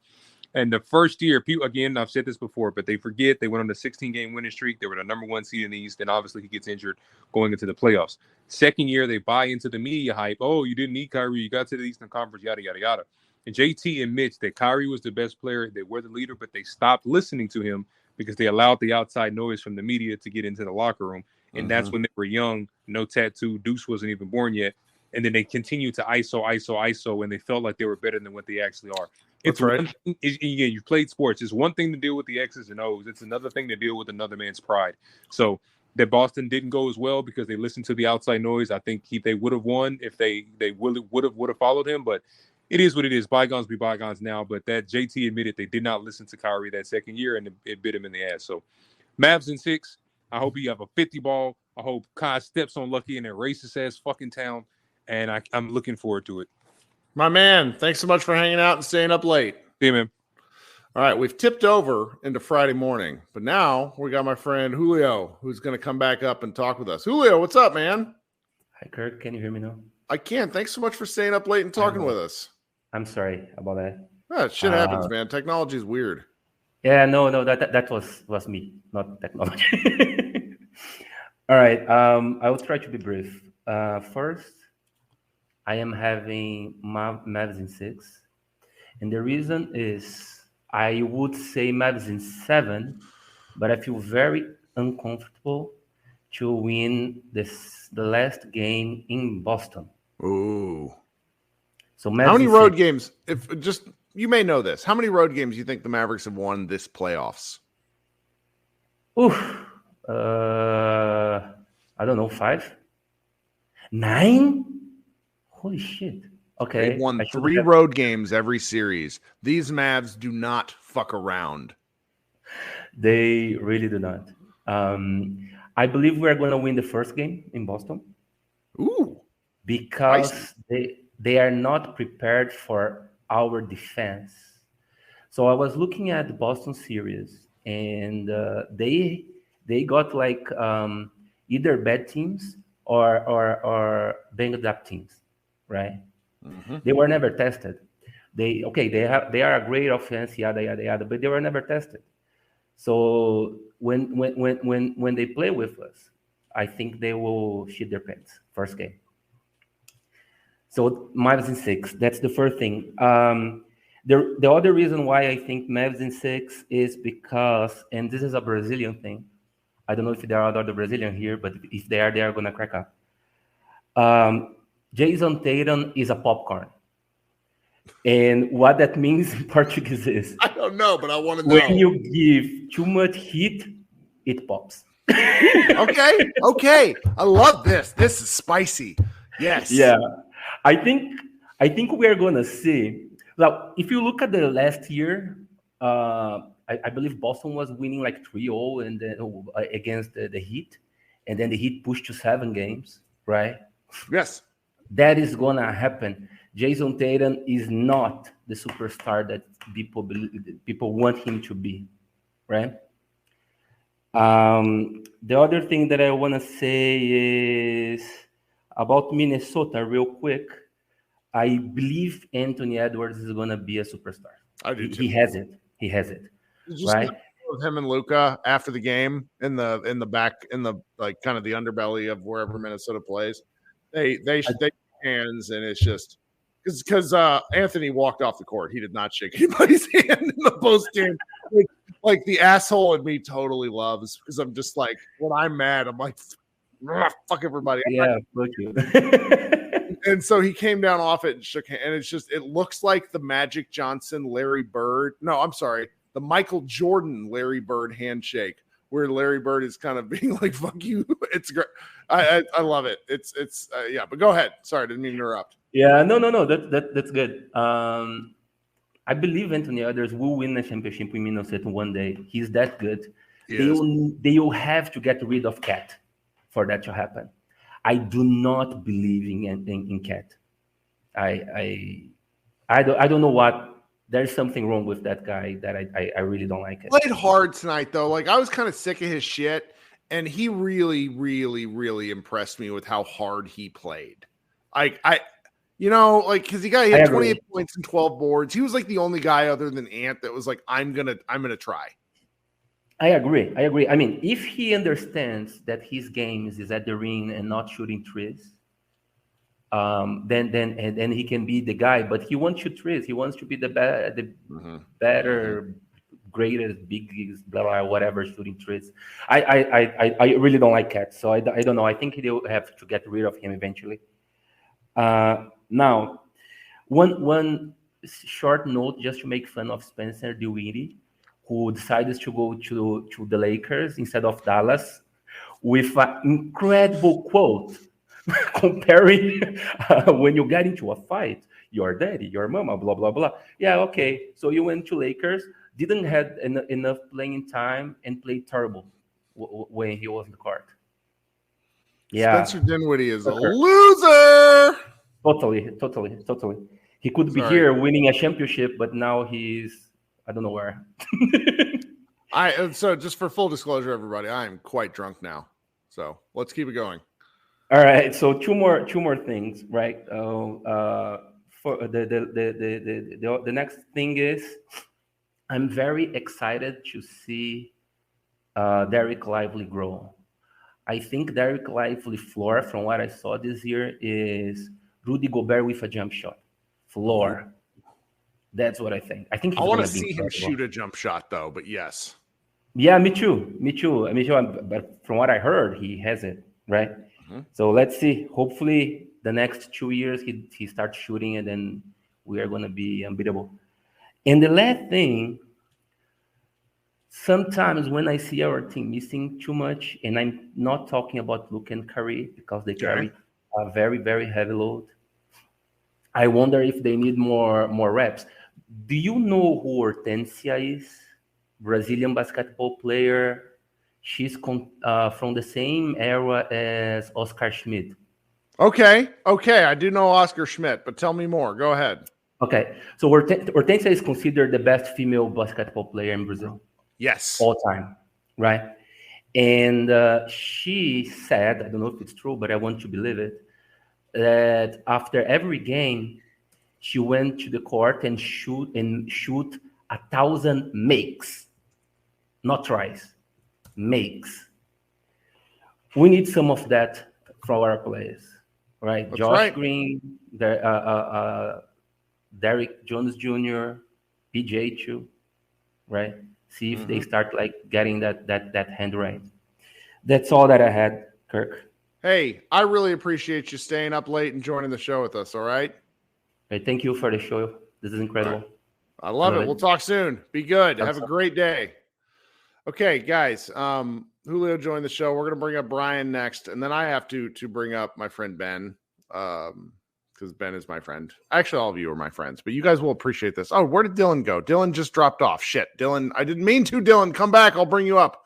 And the first year, people, again, I've said this before, but they forget they went on a 16-game winning streak. They were the number 1 seed in the East, and obviously he gets injured going into the playoffs. Second year, they buy into the media hype. Oh, you didn't need Kyrie. You got to the Eastern Conference, yada, yada, yada. And JT admits that Kyrie was the best player. They were the leader, but they stopped listening to him because they allowed the outside noise from the media to get into the locker room. And that's when they were young, no tattoo. Deuce wasn't even born yet. And then they continued to ISO, and they felt like they were better than what they actually are. It's right. Again, you played sports. It's one thing to deal with the X's and O's. It's another thing to deal with another man's pride. So that Boston didn't go as well because they listened to the outside noise. I think they would have won if they would have followed him. But it is what it is. Bygones be bygones now. But that JT admitted they did not listen to Kyrie that second year, and it bit him in the ass. So Mavs in 6. I hope you have a 50 ball. I hope Kai steps on Lucky in that racist ass fucking town, and I'm looking forward to it. My man, thanks so much for hanging out and staying up late. See you, man. All right, we've tipped over into Friday morning, but now we got my friend Julio, who's going to come back up and talk with us. Julio, what's up, man? Hi, Kirk. Can you hear me now? I can. Thanks so much for staying up late and talking with us. I'm sorry about that. Shit happens, man. Technology is weird. Yeah, no, that was me, not technology. All right, I will try to be brief. First, I am having Mavs in 6, and the reason is I would say Mavs in 7, but I feel very uncomfortable to win the last game in Boston. Ooh. So Mavs how many in road 6. games? If just you may know this. How many road games do you think the Mavericks have won this playoffs? Oof. I don't know, 5? 9? Holy shit. Okay. They've won 3 road games every series. These Mavs do not fuck around. They really do not. I believe we're going to win the first game in Boston. Ooh. Because they are not prepared for our defense. So I was looking at the Boston series, and they got like either bad teams or banged up teams, right? Mm-hmm. They were never tested. They are a great offense, yada yada yada, but they were never tested. So when they play with us, I think they will shit their pants first game. So Mavs in 6. That's the first thing. The other reason why I think Mavs in 6 is because, and this is a Brazilian thing. I don't know if there are other Brazilians here, but if they are gonna crack up. Jason Tatum is a popcorn. And what that means in Portuguese is, I don't know, but I want to know. When you give too much heat, it pops. Okay. I love this. This is spicy. Yes. Yeah. I think we are gonna see. Now, if you look at the last year, I believe Boston was winning like 3-0 and then against the Heat, and then the Heat pushed to 7 games, right? Yes. That is gonna happen. Jason Tatum is not the superstar that people want him to be, right? The other thing that I want to say is about Minnesota real quick. I believe Anthony Edwards is going to be a superstar. I do too. He has it. Did you right? With him and Luka after the game in the back in the like kind of the underbelly of wherever Minnesota plays, they shake hands, and it's just because Anthony walked off the court. He did not shake anybody's hand in the post game. Like the asshole in me totally loves, because I'm just like, when I'm mad, I'm like, fuck everybody. Yeah, fuck you. And so he came down off it and shook hands, and it's just, it looks like the Magic Johnson, Larry Bird. No, I'm sorry. The Michael Jordan, Larry Bird handshake, where Larry Bird is kind of being like, fuck you. It's great. I love it. It's yeah, but go ahead. Sorry, I didn't mean to interrupt. Yeah, no, that's good. I believe Anthony Edwards will win the championship in Minnesota one day. He's that good. Yes. They will have to get rid of Cat for that to happen. I do not believe in Cat. I don't know what. There's something wrong with that guy that I really don't like it. Played hard tonight though. Like, I was kind of sick of his shit, and he really, really, really impressed me with how hard he played. Because he had 28 points and 12 boards. He was like the only guy other than Ant that was like, I'm gonna try. I agree. I mean, if he understands that his game is at the ring and not shooting threes, then he can be the guy. But he wants to shoot threes. He wants to be the better, greatest, biggest, blah blah, whatever, shooting threes. I really don't like Cat, so I don't know. I think he'll have to get rid of him eventually. Now, one short note just to make fun of Spencer Dinwiddie, who decided to go to the Lakers instead of Dallas, with an incredible quote comparing when you get into a fight, your daddy, your mama, blah blah blah. Yeah, okay. So you went to Lakers, didn't have enough playing time, and played terrible when he was in the court. Yeah, Spencer Dinwiddie is a loser. Totally. He could be here winning a championship, but now he's I don't know where. So just for full disclosure, everybody, I am quite drunk now. So let's keep it going. All right. So two more things, right? For the next thing is, I'm very excited to see Derek Lively grow. I think Derek Lively floor, from what I saw this year, is Rudy Gobert with a jump shot. Floor. That's what I think. I think I want to see him shoot a jump shot, though. But yes. Yeah, me too. But from what I heard, he has it, right? Mm-hmm. So let's see. Hopefully, the next 2 years he starts shooting, and then we are going to be unbeatable. And the last thing. Sometimes when I see our team missing too much, and I'm not talking about Luke and Curry because they carry a very, very heavy load, I wonder if they need more reps. Do you know who Hortensia is? Brazilian basketball player. She's from the same era as Oscar Schmidt. Okay. I do know Oscar Schmidt, but tell me more. Go ahead. Okay. So Hortensia is considered the best female basketball player in Brazil. Yes. All time, right? And she said, I don't know if it's true, but I want to believe it, that after every game, she went to the court and shoot 1,000 makes, not tries, makes. We need some of that from our players, right? That's Josh right. Green, Derrick Jones Jr., PJ too, right? See if they start like getting that hand right. That's all that I had, Kirk. Hey, I really appreciate you staying up late and joining the show with us. All right. Hey, thank you for the show. This is incredible. Right. I love it. We'll talk soon. Be good. Have a great day. Okay, guys. Julio joined the show. We're gonna bring up Brian next, and then I have to bring up my friend Ben. Because Ben is my friend. Actually, all of you are my friends, but you guys will appreciate this. Oh, where did Dylan go? Dylan just dropped off. Shit, Dylan. I didn't mean to, Dylan. Come back. I'll bring you up.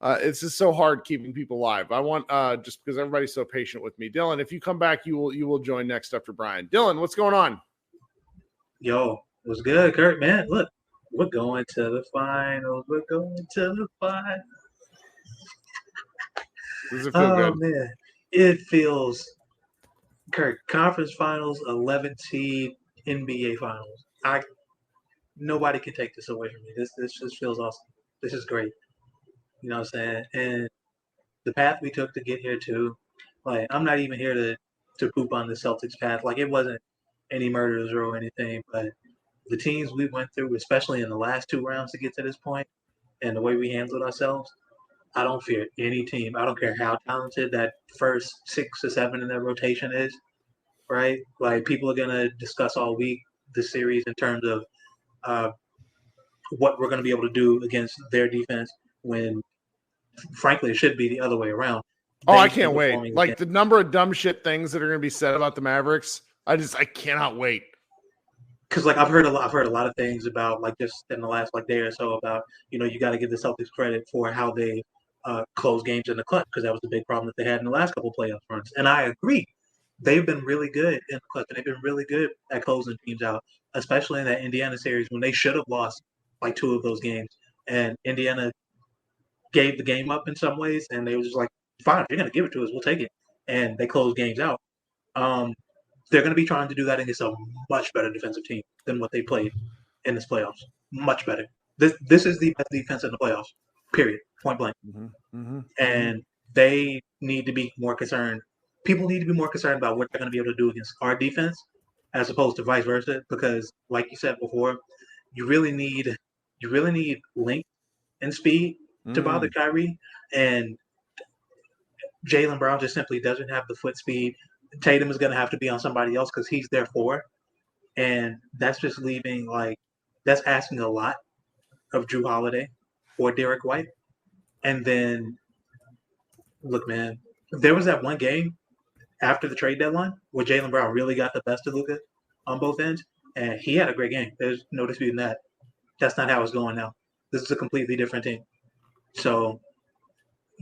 It's just so hard keeping people live. I want just because everybody's so patient with me. Dylan, if you come back, you will join next after Brian. Dylan, what's going on? Yo, what's good, Kurt? Man, look, we're going to the finals. We're going to the finals. Does it feel good? Man, it feels. Kirk, conference finals, 11 seed, NBA finals. Nobody can take this away from me. This just feels awesome. This is great. You know what I'm saying? And the path we took to get here too. Like, I'm not even here to poop on the Celtics path. Like, it wasn't any murders or anything, but the teams we went through, especially in the last 2 rounds to get to this point, and the way we handled ourselves, I don't fear any team. I don't care how talented that first 6 or 7 in their rotation is, right? Like, people are going to discuss all week the series in terms of what we're going to be able to do against their defense when, frankly, it should be the other way around. I can't wait. Like, the number of dumb shit things that are going to be said about the Mavericks, I cannot wait. Because, like, I've heard a lot of things about, like, just in the last, like, day or so about, you got to give the Celtics credit for how they close games in the clutch, because that was the big problem that they had in the last couple playoff runs. And I agree. They've been really good in the clutch, and they've been really good at closing teams out, especially in that Indiana series when they should have lost, like, 2 of those games. And Indiana gave the game up in some ways, and they were just like, fine, if you're going to give it to us, we'll take it. And they closed games out. They're going to be trying to do that against a much better defensive team than what they played in this playoffs. Much better. This is the best defense in the playoffs, period, point blank. And they need to be more concerned. People need to be more concerned about what they're going to be able to do against our defense as opposed to vice versa, because, like you said before, you really need length and speed to bother Kyrie, and Jaylen Brown just simply doesn't have the foot speed. Tatum is going to have to be on somebody else because he's their 4, and that's just leaving, like, that's asking a lot of Drew Holiday or Derek White. And then, look, man, there was that one game after the trade deadline, where Jaylen Brown really got the best of Luka on both ends, and he had a great game. There's no disputing that. That's not how it's going now. This is a completely different team. So,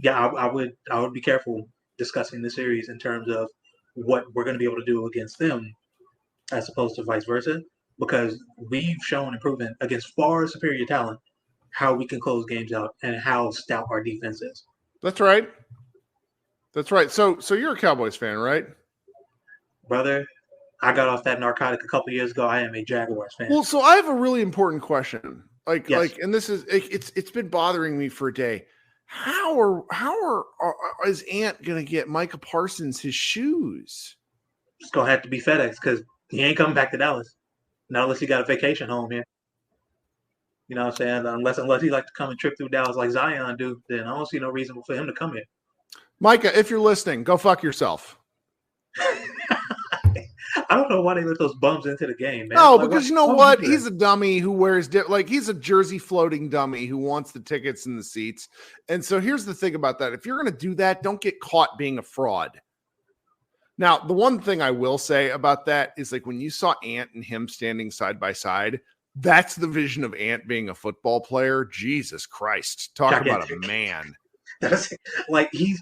yeah, I would be careful discussing the series in terms of what we're going to be able to do against them as opposed to vice versa, because we've shown improvement against far superior talent how we can close games out and how stout our defense is. That's right. That's right. So you're a Cowboys fan, right? Brother, I got off that narcotic a couple years ago. I am a Jaguars fan. Well, so I have a really important question. And this is it's been bothering me for a day. How is Ant gonna get Micah Parsons his shoes? It's gonna have to be FedEx because he ain't coming back to Dallas. Not unless he got a vacation home here. You know what I'm saying? Unless he like to come and trip through Dallas like Zion do, then I don't see no reason for him to come here. Micah, if you're listening, go fuck yourself. I don't know why they let those bums into the game, man. No, because you know what? He's a dummy who wears he's a jersey floating dummy who wants the tickets and the seats. And so here's the thing about that. If you're going to do that, don't get caught being a fraud. Now, the one thing I will say about that is like when you saw Ant and him standing side by side, that's the vision of Ant being a football player. Jesus Christ. Talk about a man. Like you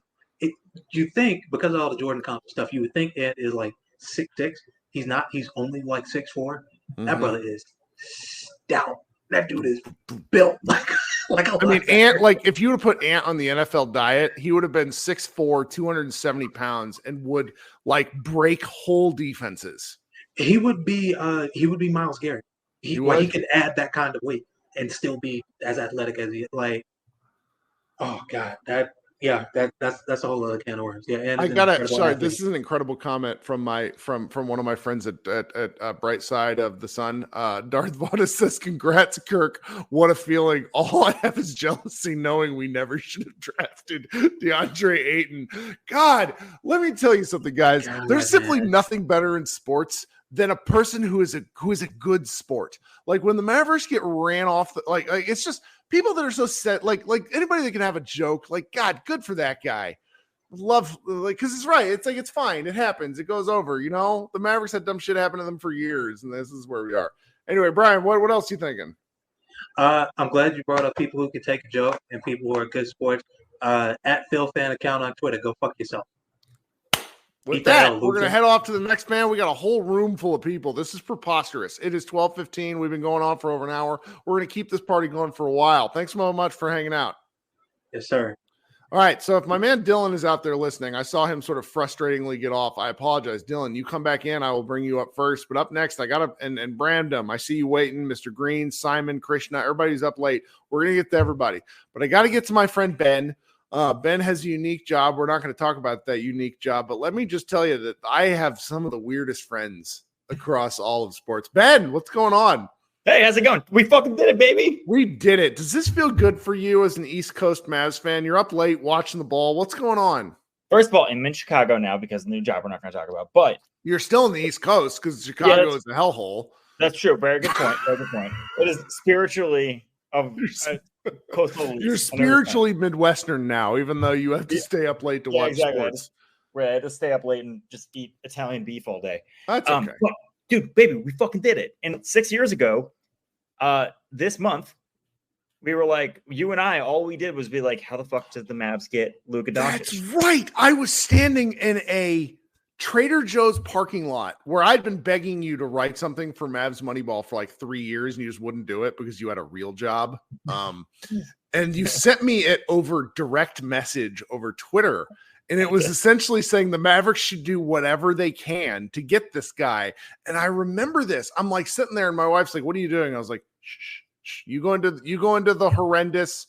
think because of all the Jordan Comp stuff, you would think Ant is like 6'6". He's not. He's only like 6'4". Mm-hmm. That brother is stout. That dude is built like a. I mean, Ant. Like if you would have put Ant on the NFL diet, he would have been 6'4", 270 pounds, and would like break whole defenses. He would be Myles Garrett. He could add that kind of weight and still be as athletic as he like. Oh God, that's a whole other can of worms. Yeah, and this is an incredible comment from one of my friends at Bright Side of the Sun. Darth Vader says, "Congrats, Kirk. What a feeling. All I have is jealousy, knowing we never should have drafted DeAndre Ayton." God, let me tell you something, guys. There's simply nothing better in sports than a person who is a good sport. Like when the Mavericks get ran off, like it's just. People that are so set, like anybody that can have a joke, like God, good for that guy. Love, like, because it's right. It's like it's fine. It happens. It goes over. You know, the Mavericks had dumb shit happen to them for years, and this is where we are. Anyway, Brian, what else are you thinking? I'm glad you brought up people who can take a joke and people who are good sports. At Phil Fan account on Twitter. Go fuck yourself. With that, we're going to head off to the next man. We got a whole room full of people. This is preposterous. It is 12:15. We've been going on for over an hour. We're going to keep this party going for a while. Thanks so much for hanging out. Yes, sir. All right. So if my man Dylan is out there listening, I saw him sort of frustratingly get off. I apologize. Dylan, you come back in. I will bring you up first. But up next, I got to, and Brandon, I see you waiting. Mr. Green, Simon, Krishna, everybody's up late. We're going to get to everybody. But I got to get to my friend Ben. Ben has a unique job. We're not going to talk about that unique job, but let me just tell you that I have some of the weirdest friends across all of sports. Ben, what's going on? Hey, how's it going? We fucking did it, baby. We did it. Does this feel good for you as an East Coast Mavs fan? You're up late watching the ball. What's going on? First of all, I'm in Chicago now because of the new job we're not going to talk about, but you're still in the East Coast because Chicago is a hellhole. That's true. Very good point. Very good point. It is spiritually of coastal. You're spiritually Midwestern now, even though you have to stay up late to watch sports. I had to stay up late and just eat Italian beef all day. That's okay. But, dude, baby, we fucking did it. And 6 years ago, this month, we were like, you and I, all we did was be like, how the fuck did the Mavs get Luka Doncic? That's right. I was standing in a Trader Joe's parking lot where I'd been begging you to write something for Mavs Moneyball for like 3 years and you just wouldn't do it because you had a real job. And you sent me it over direct message over Twitter. And it was essentially saying the Mavericks should do whatever they can to get this guy. And I remember this. I'm like sitting there and my wife's like, what are you doing? I was like, shh. You go into the horrendous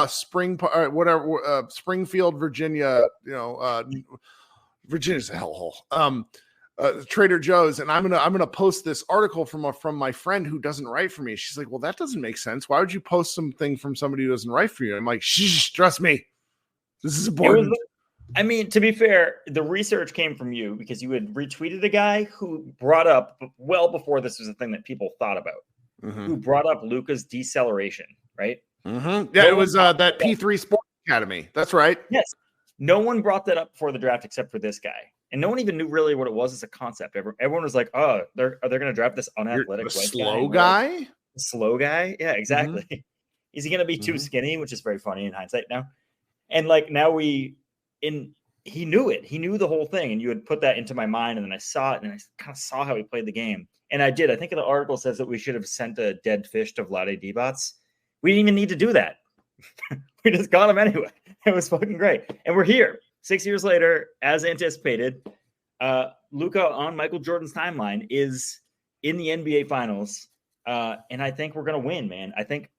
Springfield, Virginia, Virginia's a hellhole. Trader Joe's, and I'm gonna post this article from my friend who doesn't write for me. She's like, well, that doesn't make sense. Why would you post something from somebody who doesn't write for you? I'm like, shh, trust me. This is important. I mean, to be fair, the research came from you because you had retweeted a guy who brought up, well before this was a thing that people thought about, who brought up Luka's deceleration, right? Mm-hmm. Yeah, it was that P3 Sports Academy. That's right. Yes. No one brought that up before the draft except for this guy. And no one even knew really what it was as a concept. Everyone was like, "Oh, are they going to draft this unathletic slow guy? Slow guy? Yeah, exactly. Mm-hmm. Is he going to be too skinny?" Which is very funny in hindsight now. And like now he knew it. He knew the whole thing, and you had put that into my mind, and then I saw it, and I kind of saw how he played the game, and I did. I think the article says that we should have sent a dead fish to Vlade Divac. We didn't even need to do that. We just got him anyway. It was fucking great, and we're here 6 years later, as anticipated. Luka on Michael Jordan's timeline is in the NBA Finals, and I think we're gonna win, man. I think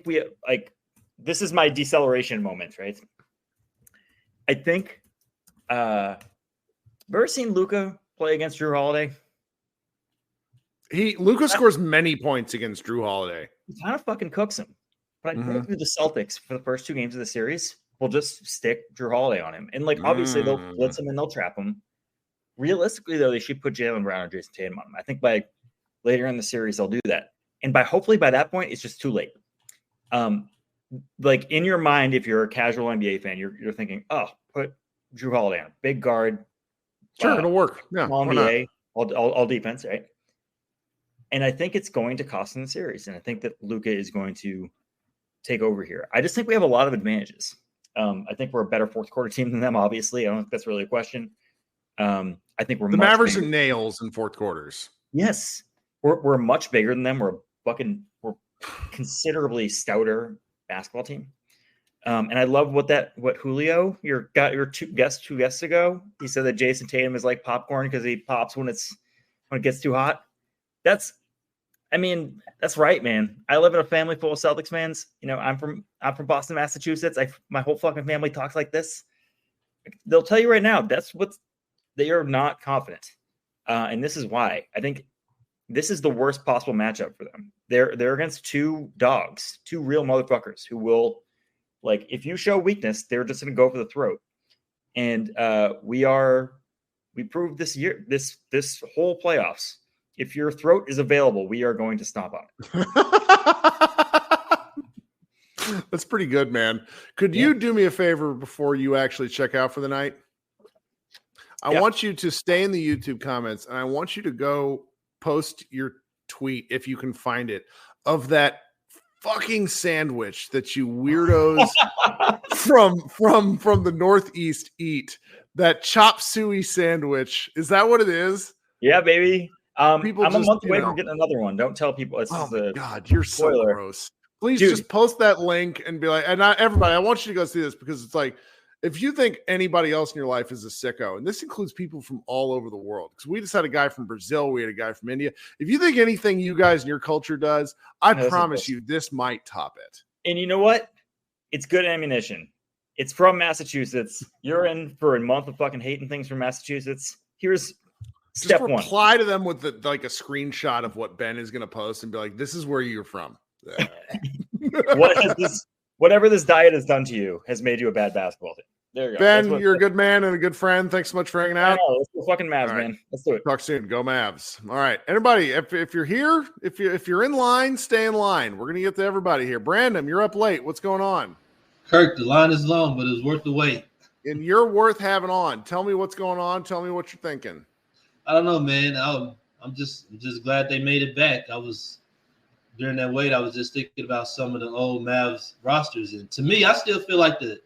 we like. This is my deceleration moment, right? I think ever seen Luka play against Drew Holiday? Luka scores many points against Drew Holiday. He kind of fucking cooks him. But I think the Celtics for the first 2 games of the series will just stick Drew Holiday on him. And like obviously they'll blitz him and they'll trap him. Realistically, though, they should put Jaylen Brown and Jason Tatum on him. I think by later in the series they'll do that. And hopefully by that point, it's just too late. Like in your mind, if you're a casual NBA fan, you're thinking, oh, put Drew Holiday on, big guard. Sure, it'll work. Yeah, small NBA, all defense, right? And I think it's going to cost them the series. And I think that Luka is going to take over here. I just think we have a lot of advantages. I think we're a better fourth quarter team than them, obviously. I don't think that's really a question. I think we're the Mavericks are nails in fourth quarters. Yes. We're much bigger than them. We're considerably stouter basketball team. And I love what Julio, your 2 guests ago, he said that Jason Tatum is like popcorn because he pops when it gets too hot. That's right, man. I live in a family full of Celtics fans. You know, I'm from Boston, Massachusetts. My whole fucking family talks like this. They'll tell you right now, they are not confident. And this is why. I think this is the worst possible matchup for them. They're against 2 dogs, 2 real motherfuckers who will, like, if you show weakness, they're just going to go for the throat. And we proved this year, this whole playoffs, if your throat is available, we are going to stomp on it. That's pretty good, man. Could you do me a favor before you actually check out for the night? I want you to stay in the YouTube comments, and I want you to go post your tweet, if you can find it, of that fucking sandwich that you weirdos from the Northeast eat. That chop suey sandwich. Is that what it is? Yeah, baby. I'm a month away from getting another one. Don't tell people. God, you're so gross. Please just post that link and be like, and not everybody, I want you to go see this, because it's like, if you think anybody else in your life is a sicko, and this includes people from all over the world, because we just had a guy from Brazil, we had a guy from India. If you think anything you guys in your culture does, I promise you this might top it. And you know what? It's good ammunition. It's from Massachusetts. You're in for a month of fucking hating things from Massachusetts. Here's step one. Reply to them with a screenshot of what Ben is going to post and be like, this is where you're from. Whatever this diet has done to you has made you a bad basketball team. There you go. Ben, you're a good man and a good friend. Thanks so much for hanging out. Let's go fucking Mavs, man. Let's do it. Talk soon. Go Mavs. All right. Everybody, if you're here, if you're in line, stay in line. We're going to get to everybody here. Brandon, you're up late. What's going on? Kirk, the line is long, but it's worth the wait. And you're worth having on. Tell me what's going on. Tell me what you're thinking. I don't know, man. I'm just glad they made it back. During that wait, I was just thinking about some of the old Mavs rosters. And to me, I still feel like the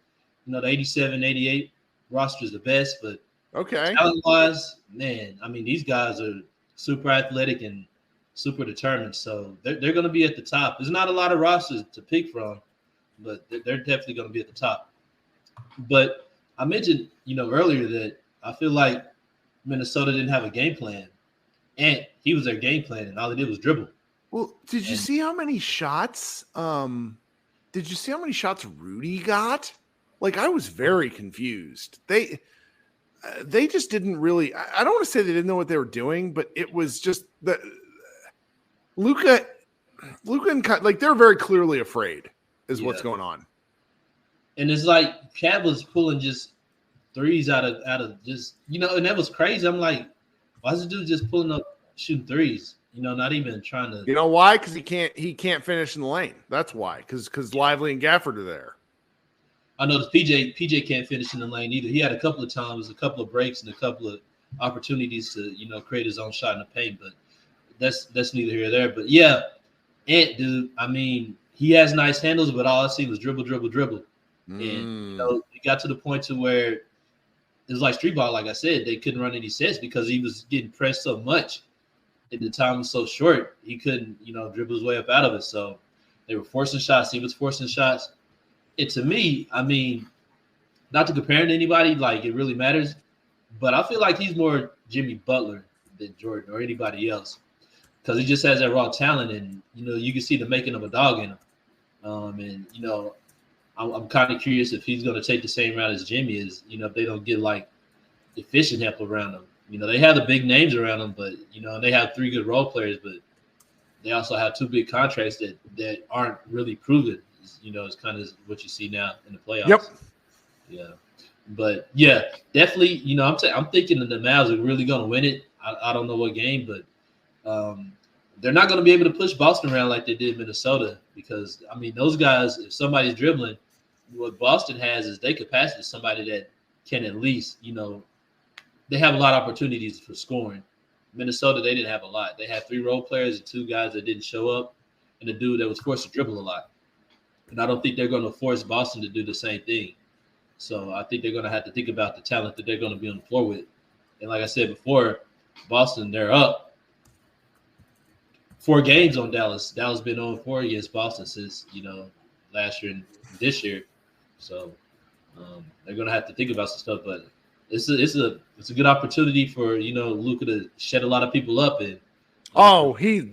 87, 88 roster is the best. But talent-wise, man, I mean, these guys are super athletic and super determined. So they're going to be at the top. There's not a lot of rosters to pick from, but they're definitely going to be at the top. But I mentioned, earlier that I feel like Minnesota didn't have a game plan. And he was their game plan, and all he did was dribble. Well, did you see how many shots? Did you see how many shots Rudy got? Like, I was very confused. They just didn't really. I don't want to say they didn't know what they were doing, but it was just that Luka and they're very clearly afraid. Is what's going on. And it's like Cat was pulling just threes out of just and that was crazy. I'm like, why is this dude just pulling up shooting threes? Not even trying to. You know why? Because he can't finish in the lane. That's why. Because Lively and Gafford are there. I noticed PJ can't finish in the lane either. He had a couple of times, a couple of breaks, and a couple of opportunities to create his own shot in the paint. But that's neither here nor there. But yeah, Ant, dude. I mean, he has nice handles, but all I see was dribble. And it got to the point to where it was like street ball. Like I said, they couldn't run any sets because he was getting pressed so much, and the time was so short. He couldn't, dribble his way up out of it. So they were forcing shots. He was forcing shots. And to me, I mean, not to compare him to anybody, like it really matters, but I feel like he's more Jimmy Butler than Jordan or anybody else because he just has that raw talent, and you can see the making of a dog in him. I'm kind of curious if he's going to take the same route as Jimmy is. If they don't get like efficient help around him. They have the big names around him, but and they have 3 good role players, but they also have 2 big contracts that aren't really proven. It's kind of what you see now in the playoffs. Yep. Yeah. But yeah, definitely. I'm thinking that the Mavs are really going to win it. I don't know what game, but they're not going to be able to push Boston around like they did Minnesota because I mean those guys. If somebody's dribbling, what Boston has is they could pass to somebody that can at least they have a lot of opportunities for scoring. Minnesota, they didn't have a lot. They had 3 role players and 2 guys that didn't show up, and a dude that was forced to dribble a lot. And I don't think they're going to force Boston to do the same thing. So I think they're going to have to think about the talent that they're going to be on the floor with. And like I said before, Boston, they're up 4 games on Dallas. Dallas been on 4 against Boston since, last year and this year. So they're going to have to think about some stuff. But it's a good opportunity for, Luka to shed a lot of people up. And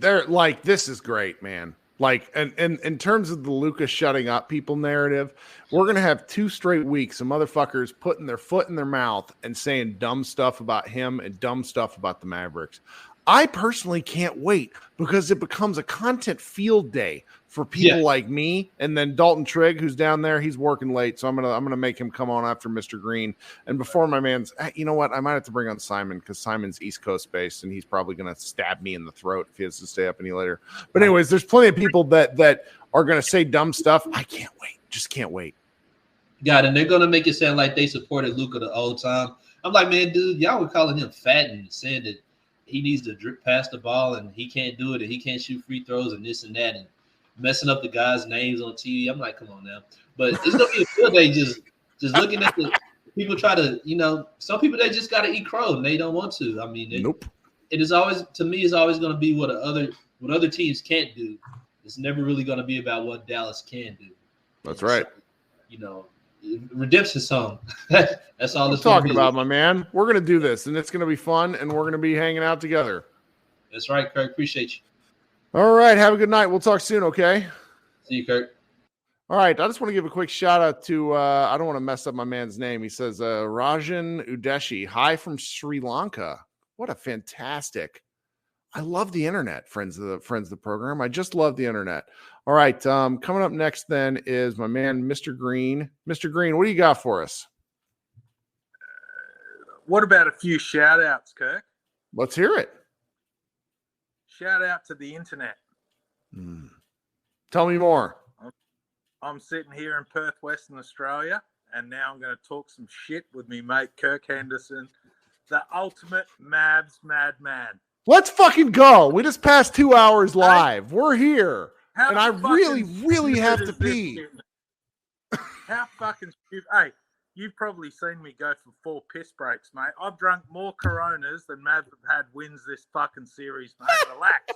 they're like, this is great, man. Like, and in terms of the Luka shutting up people narrative, we're going to have 2 straight weeks of motherfuckers putting their foot in their mouth and saying dumb stuff about him and dumb stuff about the Mavericks. I personally can't wait because it becomes a content field day for people like me. And then Dalton Trigg, who's down there, he's working late. So I'm gonna make him come on after Mr. Green. And before my man's, you know what? I might have to bring on Simon because Simon's East Coast based and he's probably going to stab me in the throat if he has to stay up any later. But anyways, there's plenty of people that are going to say dumb stuff. I can't wait. Just can't wait. God, and they're going to make it sound like they supported Luka the whole time. I'm like, man, dude, y'all were calling him fat and saying that he needs to drip past the ball and he can't do it and he can't shoot free throws and this and that and messing up the guys' names on TV. I'm like, come on now. But it's going to be a field day just looking at the people try to, some people they just got to eat crow and they don't want to. I mean, it is always, to me, it's always going to be what other teams can't do. It's never really going to be about what Dallas can do. That's right. So, redemption song. That's all I'm talking about, my man. We're going to do this, and it's going to be fun, and we're going to be hanging out together. That's right, Kirk. Appreciate you. All right. Have a good night. We'll talk soon, okay? See you, Kirk. All right. I just want to give a quick shout out to, I don't want to mess up my man's name. He says, Rajan Udeshi. Hi from Sri Lanka. What a fantastic. I love the internet, friends of the program. I just love the internet. All right. Coming up next then is my man, Mr. Green. Mr. Green, what do you got for us? What about a few shout outs, Kirk? Let's hear it. Shout out to the internet. Tell me more. I'm sitting here in Perth, Western Australia, and now I'm going to talk some shit with me mate, Kirk Henderson, the ultimate Mavs madman. Let's fucking go. We just passed 2 hours live. We're here. And I really have to pee. How fucking stupid. Hey, you've probably seen me go for 4 piss breaks, mate. I've drunk more Coronas than Mavs have had wins this fucking series, mate. Relax.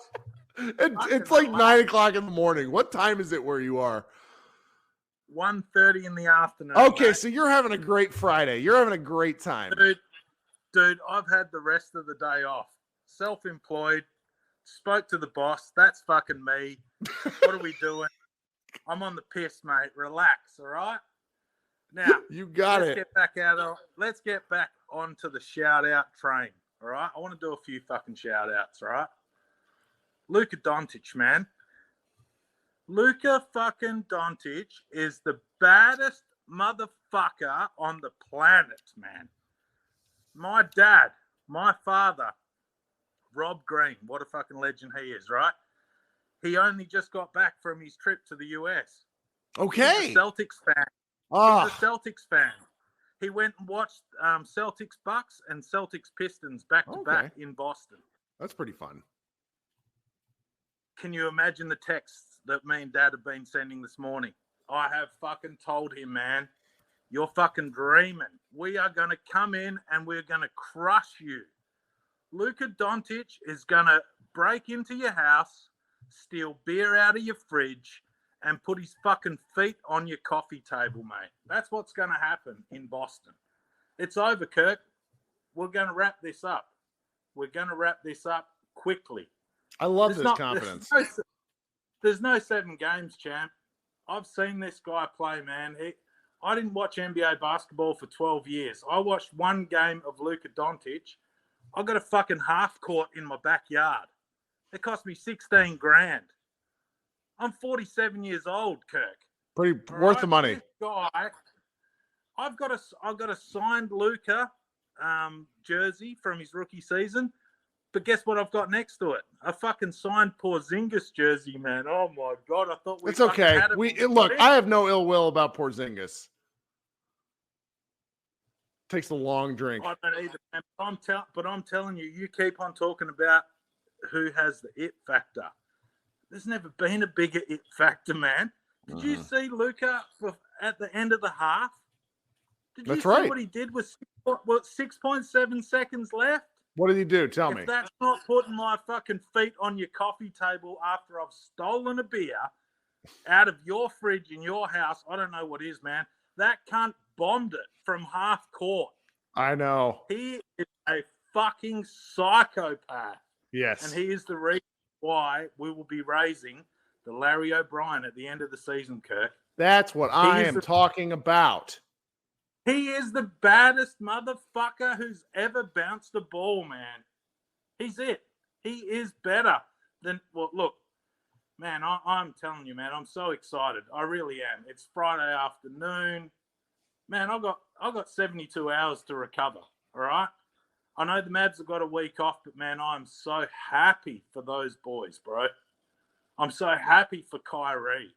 It's like 9 o'clock in the morning. What time is it where you are? 1:30 in the afternoon. Okay, mate. So you're having a great Friday. You're having a great time. Dude, I've had the rest of the day off. Self-employed. Spoke to the boss. That's fucking me. What are we doing? I'm on the piss, mate. Relax, all right? Now, you got let's it. Let's get back onto the shout-out train, all right? I want to do a few fucking shout-outs, all right? Luka Doncic, man. Luka fucking Doncic is the baddest motherfucker on the planet, man. My dad, my father, Rob Green, what a fucking legend he is, right? He only just got back from his trip to the US. Okay. He's a Celtics fan. He's a Celtics fan. He went and watched Celtics Bucks and Celtics Pistons back to back in Boston. That's pretty fun. Can you imagine the texts that me and Dad have been sending this morning? I have fucking told him, man, you're fucking dreaming. We are going to come in and we're going to crush you. Luka Doncic is going to break into your house, steal beer out of your fridge, and put his fucking feet on your coffee table, mate. That's what's going to happen in Boston. It's over, Kirk. We're going to wrap this up. We're going to wrap this up quickly. I love this confidence. There's no 7 games, champ. I've seen this guy play, man. I didn't watch NBA basketball for 12 years. I watched one game of Luka Doncic. I got a fucking half court in my backyard. It cost me $16,000. I'm 47 years old, Kirk. Pretty worth the money. This guy, I've got a signed Luka jersey from his rookie season. But guess what I've got next to it? A fucking signed Porzingis jersey, man. Oh my God! I thought it's okay. Look. I have no ill will about Porzingis. Takes a long drink. I don't either, man. But I'm telling you, you keep on talking about who has the it factor. There's never been a bigger it factor, man. Did you see Luka at the end of the half? Did you see what he did with 6.7 seconds left? What did he do? Tell me. If that's not putting my fucking feet on your coffee table after I've stolen a beer out of your fridge in your house, I don't know what is, man. That cunt bombed it from half court. I know. He is a fucking psychopath. Yes. And he is the reason why we will be raising the Larry O'Brien at the end of the season, Kirk. That's what I am talking about. He is the baddest motherfucker who's ever bounced the ball, man. He's it. He is better than, well, look, man, I'm telling you, man, I'm so excited. I really am. It's Friday afternoon. Man, I've got 72 hours to recover, all right? I know the Mavs have got a week off, but, man, I'm so happy for those boys, bro. I'm so happy for Kyrie.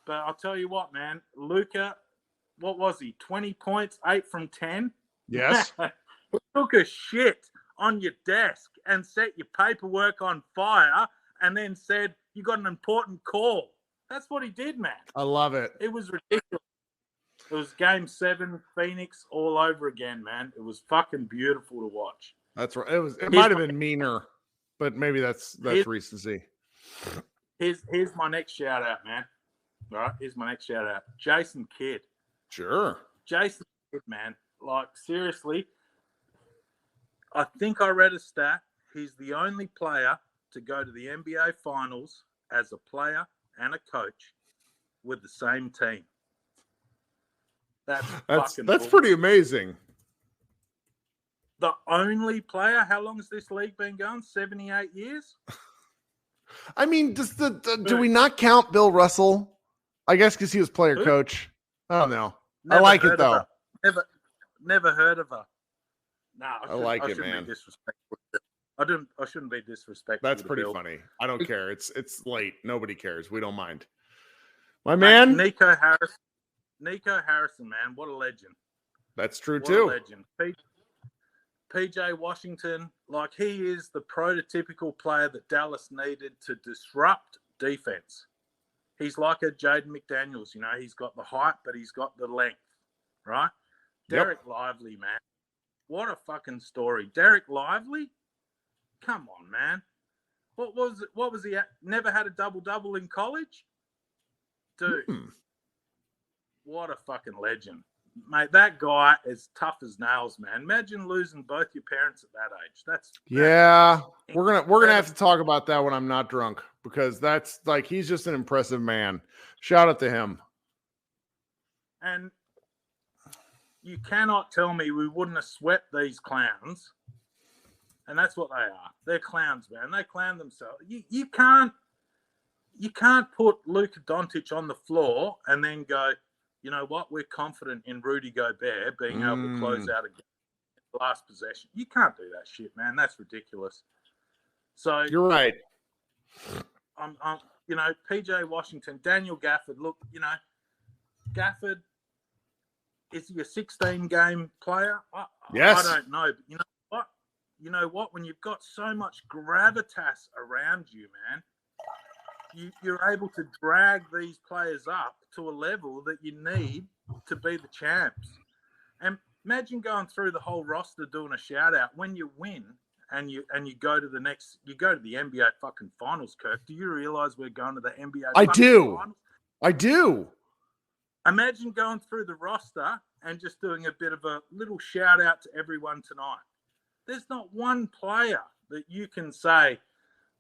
But I'll tell you what, man, Luka, what was he? 20 points, 8 from 10? Yes. He took a shit on your desk and set your paperwork on fire and then said, you got an important call. That's what he did, man. I love it. It was ridiculous. It was Game 7, Phoenix all over again, man. It was fucking beautiful to watch. That's right. It might have been meaner, but maybe that's recency. Here's my next shout out, man. All right, here's my next shout out. Jason Kidd. Sure. Jason Kidd, man. Like, seriously, I think I read a stat. He's the only player to go to the NBA Finals as a player and a coach with the same team. That's pretty amazing. The only player. How long has this league been going? 78 years. I mean, do we not count Bill Russell? I guess because he was player coach. I don't know. I like it though. Never heard of her. No, I like it, man. I shouldn't be disrespectful. That's pretty funny. I don't care. It's late. Nobody cares. We don't mind. My man, Nico Harrison, man, what a legend. That's true too. What a legend. PJ Washington, like, he is the prototypical player that Dallas needed to disrupt defense. He's like a Jaden McDaniels, you know. He's got the height, but he's got the length, right? Derek Lively, man. What a fucking story. Derek Lively? Come on, man. What was he at? Never had a double-double in college? Dude. What a fucking legend. Mate, that guy is tough as nails, man. Imagine losing both your parents at that age. That's we're gonna have to talk about that when I'm not drunk, because that's like, he's just an impressive man. Shout out to him. And you cannot tell me we wouldn't have swept these clowns. And that's what they are. They're clowns, man. They clown themselves. You can't put Luka Doncic on the floor and then go, you know what? We're confident in Rudy Gobert being able to close out a game in the last possession. You can't do that shit, man. That's ridiculous. So you're right. I'm PJ Washington, Daniel Gafford. Look, you know, Gafford, Is he a 16-game player? Yes. I don't know. But you know what? When you've got so much gravitas around you, man, you're able to drag these players up to a level that you need to be the champs. And imagine going through the whole roster doing a shout out when you win and you go to the NBA fucking finals, Kirk. Do you realize we're going to the NBA finals? I do. Imagine going through the roster and just doing a bit of a little shout out to everyone tonight. There's not one player that you can say,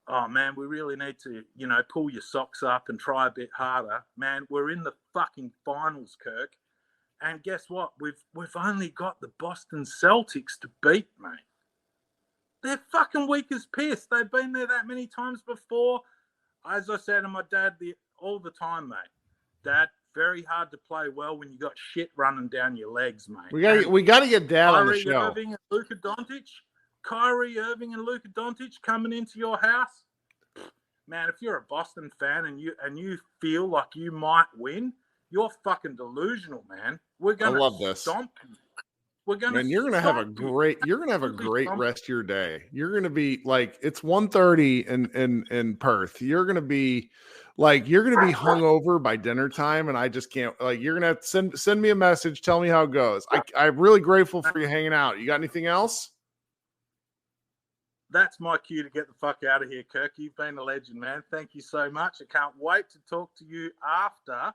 oh man, we really need to, pull your socks up and try a bit harder. Man, we're in the fucking finals, Kirk. And guess what? We've only got the Boston Celtics to beat, mate. They're fucking weak as piss. They've been there that many times before. As I said to my dad all the time, mate. Dad, very hard to play well when you got shit running down your legs, mate. We got to get Dad on the show. Kyrie Irving and Luka Doncic coming into your house. Man, if you're a Boston fan and you feel like you might win, you're fucking delusional, man. We're gonna stomp you. You're gonna have a great rest of your day. You're gonna be like, it's 1:30 in Perth. You're gonna be hungover by dinner time, and I just can't. Like, you're gonna have to send me a message, tell me how it goes. I'm really grateful for you hanging out. You got anything else? That's my cue to get the fuck out of here, Kirk. You've been a legend, man. Thank you so much. I can't wait to talk to you after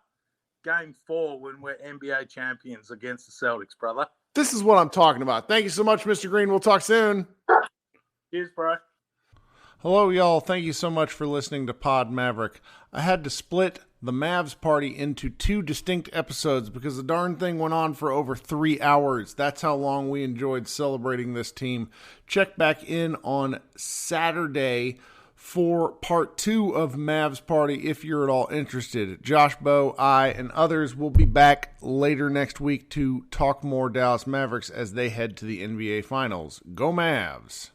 Game 4 when we're NBA champions against the Celtics, brother. This is what I'm talking about. Thank you so much, Mr. Green. We'll talk soon. Cheers, bro. Hello, y'all. Thank you so much for listening to Pod Maverick. I had to split the Mavs Party into 2 distinct episodes because the darn thing went on for over 3 hours. That's how long we enjoyed celebrating this team. Check back in on Saturday for part 2 of Mavs Party if you're at all interested. Josh, Bo, I, and others will be back later next week to talk more Dallas Mavericks as they head to the NBA Finals. Go Mavs!